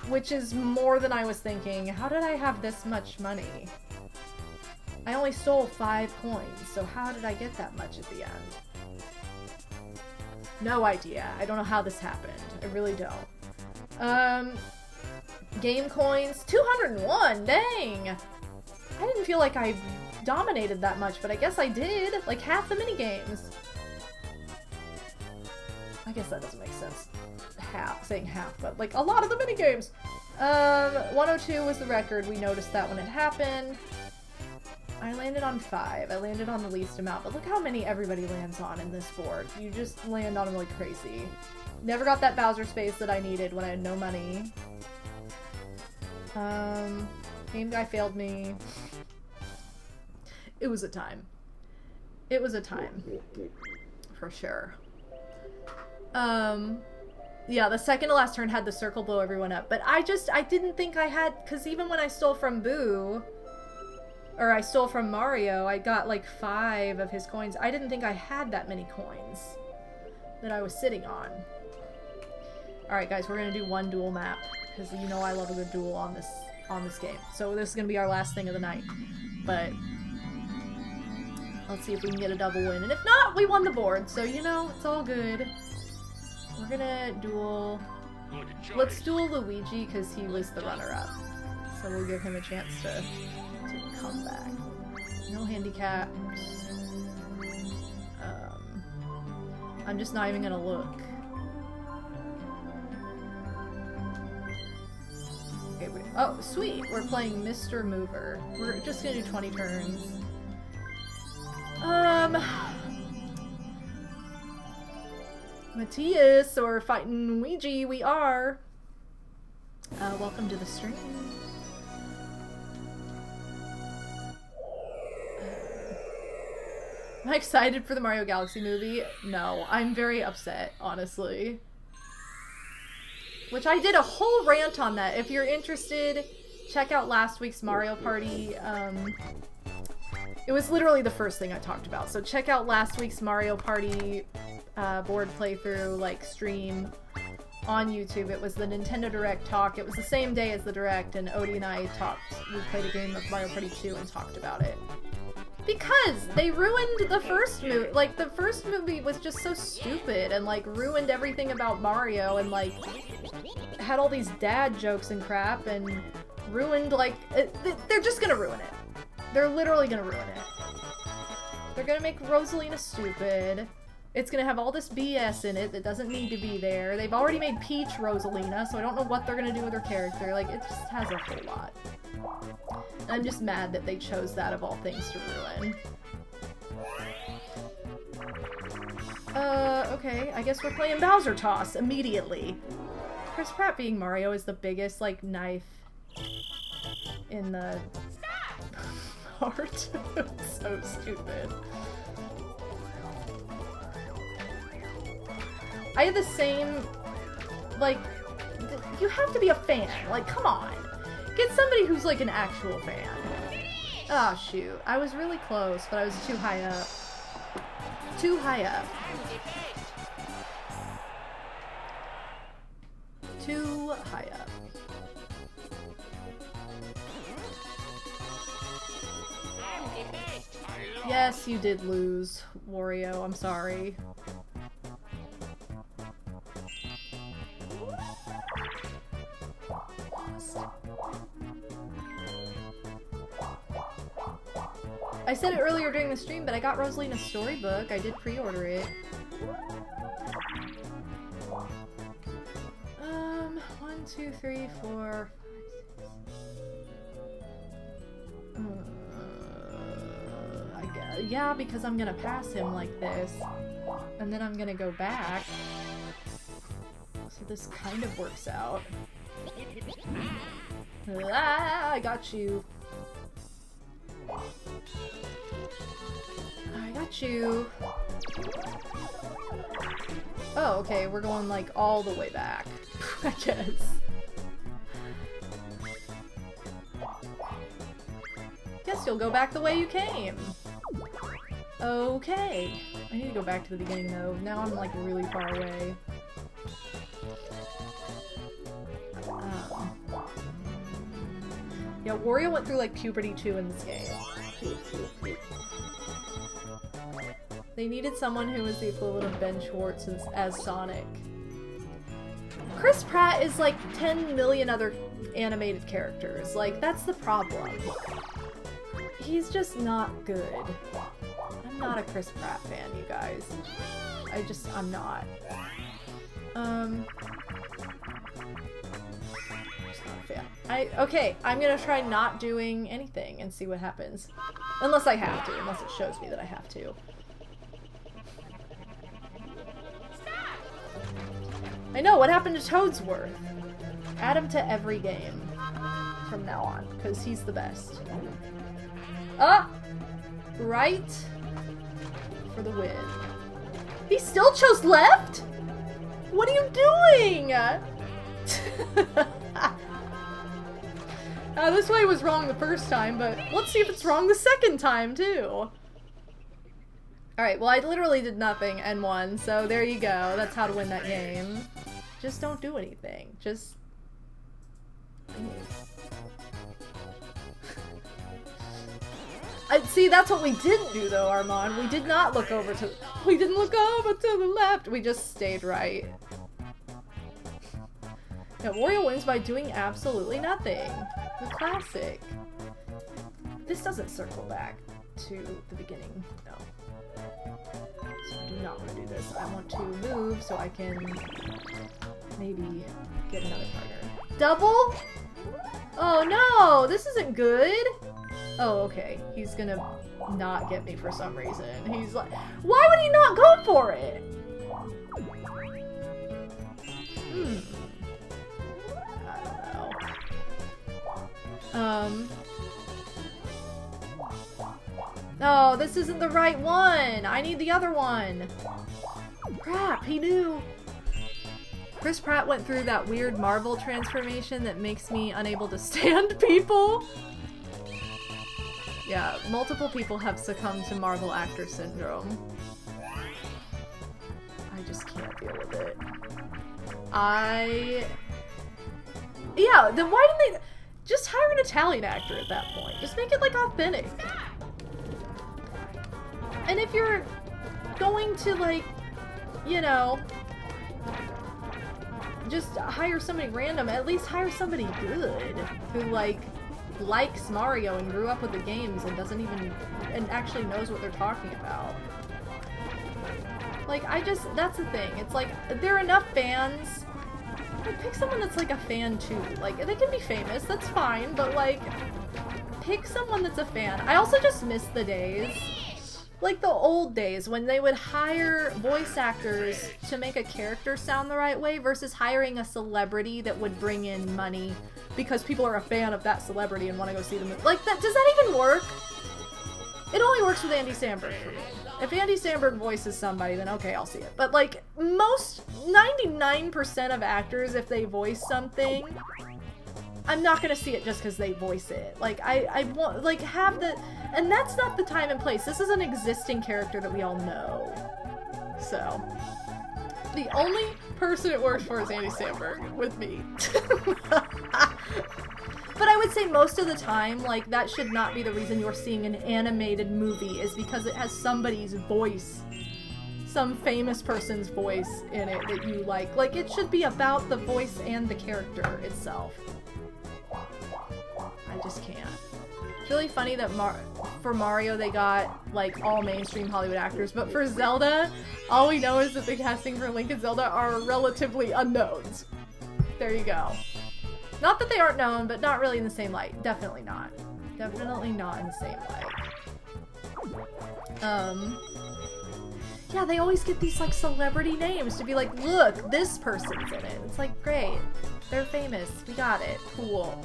which is more than I was thinking. How did I have this much money? I only stole 5 coins, so how did I get that much at the end? No idea. I don't know how this happened. I really don't. Game coins, 201, dang! I didn't feel like I dominated that much, but I guess I did. Like half the minigames. I guess that doesn't make sense. Saying half, but like a lot of the minigames. 102 was the record. We noticed that when it happened. I landed on 5. I landed on the least amount, but look how many everybody lands on in this board. You just land on them like crazy. Never got that Bowser space that I needed when I had no money. Game guy failed me. It was a time. It was a time. For sure. Yeah, the second to last turn had the circle blow everyone up, but I didn't think I had, because even when I stole from Boo, or I stole from Mario, I got like 5 of his coins. I didn't think I had that many coins that I was sitting on. Alright guys, we're gonna do one duel map, because you know I love a good duel on this game. So this is gonna be our last thing of the night, but let's see if we can get a double win, and if not, we won the board, so you know, it's all good. We're gonna duel... Let's duel Luigi, because he was the runner-up. So we'll give him a chance to come back. No handicaps. I'm just not even gonna look. Okay, wait. Oh, sweet! We're playing Mr. Mover. We're just gonna do 20 turns. Matthias, or fighting Luigi, we are. Welcome to the stream. Am I excited for the Mario Galaxy movie? No, I'm very upset, honestly. Which I did a whole rant on that. If you're interested, check out last week's Mario Party. It was literally the first thing I talked about. So check out last week's Mario Party board playthrough, like, stream on YouTube. It was the Nintendo Direct talk. It was the same day as the Direct, and Odie and I talked. We played a game of Mario Party 2 and talked about it. Because they ruined the first movie. Like, the first movie was just so stupid and, like, ruined everything about Mario and, like, had all these dad jokes and crap and ruined, like, they're just gonna ruin it. They're literally gonna ruin it. They're gonna make Rosalina stupid. It's gonna have all this BS in it that doesn't need to be there. They've already made Peach Rosalina, so I don't know what they're gonna do with her character. Like, it just has a whole lot. And I'm just mad that they chose that of all things to ruin. Okay, I guess we're playing Bowser Toss immediately. Chris Pratt being Mario is the biggest, like, knife in the heart. So stupid. I had the same, like, you have to be a fan. Like, come on. Get somebody who's, like, an actual fan. Oh, shoot. I was really close, but I was too high up. Too high up. Too high up. Yes, you did lose, Wario. I'm sorry. I said it earlier during the stream, but I got Rosalina's storybook. I did pre-order it. 1, 2, 3, 4, 5, 6. I guess, yeah, because I'm gonna pass him like this, and then I'm gonna go back. So this kind of works out. Ah, I got you. I got you. Oh, okay, we're going like all the way back, I guess. Guess you'll go back the way you came. Okay. I need to go back to the beginning though. Now I'm like really far away. Yeah, Wario went through like puberty too in this game. They needed someone who was the equivalent of Ben Schwartz as Sonic. Chris Pratt is like 10 million other animated characters. Like, that's the problem. He's just not good. I'm not a Chris Pratt fan, you guys. I'm not. Just not a fan. Okay, I'm gonna try not doing anything and see what happens. Unless I have to, unless it shows me that I have to. I know, what happened to Toadsworth? Add him to every game from now on, because he's the best. Ah! Right for the win. He still chose left? What are you doing? This way was wrong the first time, but let's see if it's wrong the second time, too. Alright, well I literally did nothing and won, so there you go. That's how to win that game. Just don't do anything. Just... see, that's what we didn't do though, Armand. We did not look over to... We didn't look over to the left. We just stayed right. Yeah, Wario wins by doing absolutely nothing. The classic. This doesn't circle back to the beginning, no. So I do not want to do this. I want to move so I can maybe get another partner. Double? Oh no, this isn't good. Oh, okay. He's gonna not get me for some reason. He's like, why would he not go for it? I don't know. Oh, this isn't the right one! I need the other one! Crap, he knew! Chris Pratt went through that weird Marvel transformation that makes me unable to stand people. Yeah, multiple people have succumbed to Marvel actor syndrome. I just can't deal with it. Yeah, then why didn't they... Just hire an Italian actor at that point. Just make it, like, authentic. And if you're going to, like, you know, just hire somebody random, at least hire somebody good who, like, likes Mario and grew up with the games and doesn't even, and actually knows what they're talking about. Like, that's the thing. It's like, there are enough fans. Like, pick someone that's, like, a fan, too. Like, they can be famous, that's fine, but, like, pick someone that's a fan. I also just miss the days like the old days when they would hire voice actors to make a character sound the right way versus hiring a celebrity that would bring in money because people are a fan of that celebrity and want to go see them. Like, that, does that even work? It only works with Andy Samberg for me. If Andy Samberg voices somebody, then okay, I'll see it. But like, most, 99% of actors, if they voice something, I'm not gonna see it just because they voice it. Like, I want, like, have the, and that's not the time and place. This is an existing character that we all know. So, the only person it works for is Andy Samberg, with me. But I would say most of the time, like, that should not be the reason you're seeing an animated movie, is because it has somebody's voice. Some famous person's voice in it that you like. Like, it should be about the voice and the character itself. I just can't. It's really funny that for Mario they got, like, all mainstream Hollywood actors, but for Zelda, all we know is that the casting for Link and Zelda are relatively unknowns. There you go. Not that they aren't known, but not really in the same light. Definitely not. Definitely not in the same light. Yeah, they always get these, like, celebrity names to be like, look, this person's in it. It's like, great. They're famous. We got it. Cool.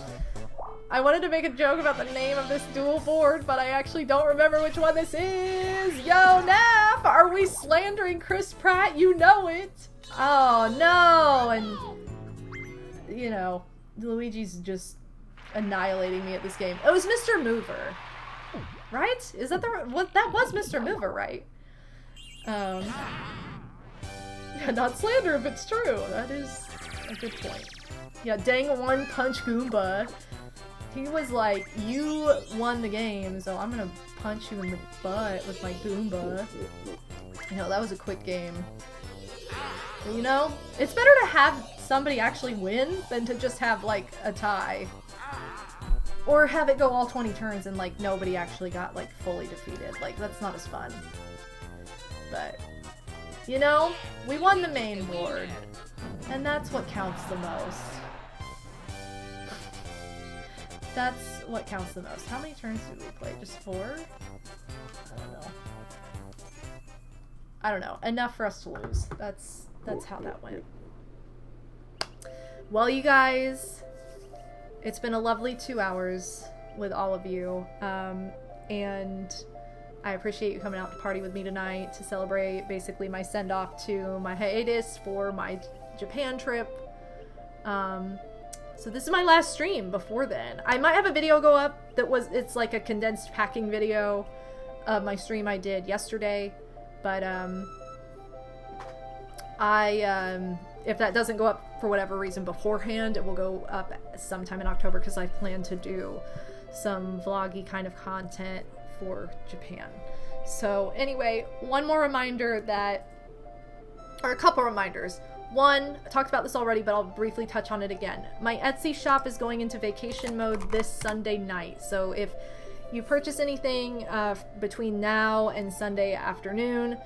I wanted to make a joke about the name of this dual board, but I actually don't remember which one this is. Yo, Naf! Are we slandering Chris Pratt? You know it! Oh, no! And, you know, Luigi's just annihilating me at this game. It was Mr. Mover. Right? Is that the... What? That was Mr. Mover, right? Yeah, not slander if it's true. That is a good point. Yeah, dang one punch Goomba. He was like, you won the game, so I'm gonna punch you in the butt with my Goomba. You know, that was a quick game. But, you know, it's better to have somebody actually win than to just have, like, a tie. Or have it go all 20 turns and, like, nobody actually got, like, fully defeated. Like, that's not as fun. But, you know, we won the main board. And that's what counts the most. That's what counts the most. How many turns did we play? Just 4? I don't know. I don't know. Enough for us to lose. That's how that went. Well, you guys, it's been a lovely 2 hours with all of you. And I appreciate you coming out to party with me tonight to celebrate basically my send-off to my hiatus for my Japan trip. So this is my last stream before then. I might have a video go up it's like a condensed packing video of my stream I did yesterday. But, if that doesn't go up for whatever reason beforehand, it will go up sometime in October because I plan to do some vloggy kind of content for Japan. So anyway, one more reminder or a couple reminders. One, I talked about this already, but I'll briefly touch on it again. My Etsy shop is going into vacation mode this Sunday night. So if you purchase anything between now and Sunday afternoon,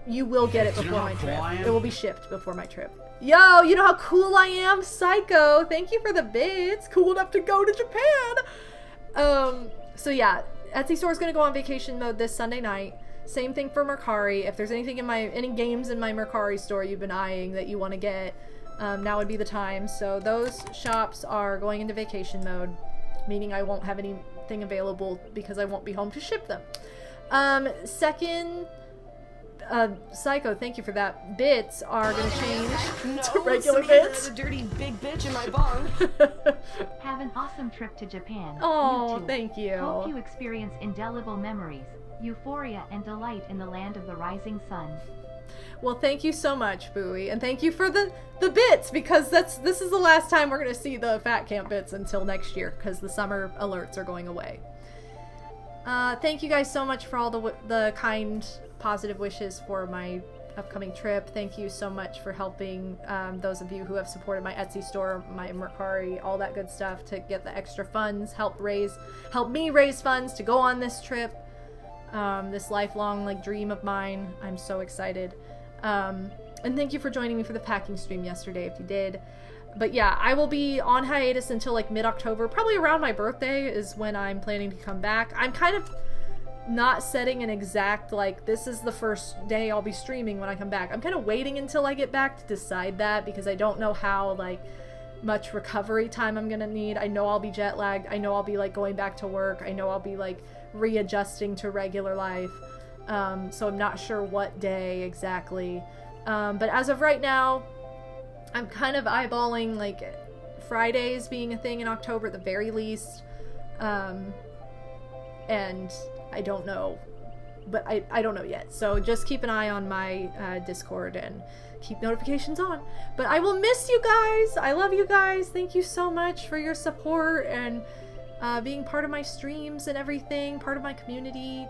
you will get it before my trip. It will be shipped before my trip. Yo, you know how cool I am? Psycho! Thank you for the bits. Cool enough to go to Japan! So yeah, Etsy store is going to go on vacation mode this Sunday night. Same thing for Mercari. If there's anything in any games in my Mercari store you've been eyeing that you want to get, now would be the time. So those shops are going into vacation mode, meaning I won't have anything available because I won't be home to ship them. Second, Psycho, thank you for that. Bits are going to change to regular bits. A dirty big bitch in my bong. Have an awesome trip to Japan. Oh, thank you. Hope you experience indelible memories, euphoria, and delight in the land of the rising sun. Well, thank you so much, Bowie, and thank you for the bits, because this is the last time we're going to see the Fat Camp bits until next year, because the summer alerts are going away. Thank you guys so much for all the kind, positive wishes for my upcoming trip. Thank you so much for helping those of you who have supported my Etsy store, my Mercari, all that good stuff to get the extra funds, help me raise funds to go on this trip. This lifelong dream of mine. I'm so excited. And thank you for joining me for the packing stream yesterday if you did. But yeah, I will be on hiatus until mid-October. Probably around my birthday is when I'm planning to come back. I'm kind of not setting an exact, like, this is the first day I'll be streaming when I come back. I'm kind of waiting until I get back to decide that, because I don't know how, like, much recovery time I'm gonna need. I know I'll be jet lagged. I know I'll be, like, going back to work. I know I'll be, like, readjusting to regular life. So I'm not sure what day exactly. But as of right now, I'm kind of eyeballing, like, Fridays being a thing in October at the very least. And I don't know, but I don't know yet. So just keep an eye on my Discord and keep notifications on. But I will miss you guys. I love you guys. Thank you so much for your support and being part of my streams and everything, part of my community.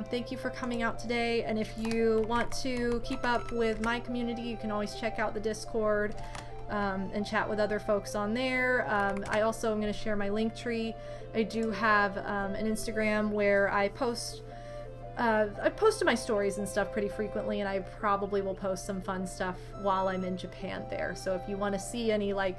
Thank you for coming out today. And if you want to keep up with my community, you can always check out the Discord and chat with other folks on there. I also am going to share my link tree. I do have an Instagram where I post to my stories and stuff pretty frequently, and I probably will post some fun stuff while I'm in Japan there. So if you want to see any, like,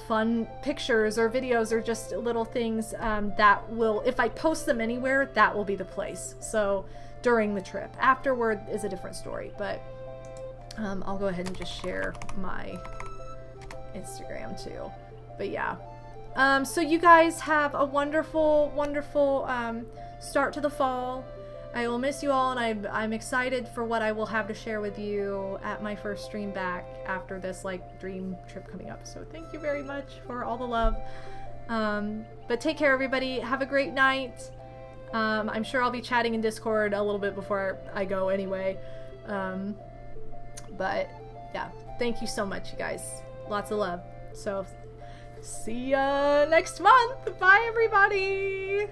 fun pictures or videos or just little things, that will, if I post them anywhere, that will be the place. So during the trip. Afterward is a different story, but I'll go ahead and just share my Instagram too. But yeah. So you guys have a wonderful, wonderful start to the fall. I will miss you all, and I'm excited for what I will have to share with you at my first stream back after this, like, dream trip coming up. So thank you very much for all the love. But take care, everybody. Have a great night. I'm sure I'll be chatting in Discord a little bit before I go anyway. But yeah, thank you so much, you guys. Lots of love. So see ya next month. Bye, everybody.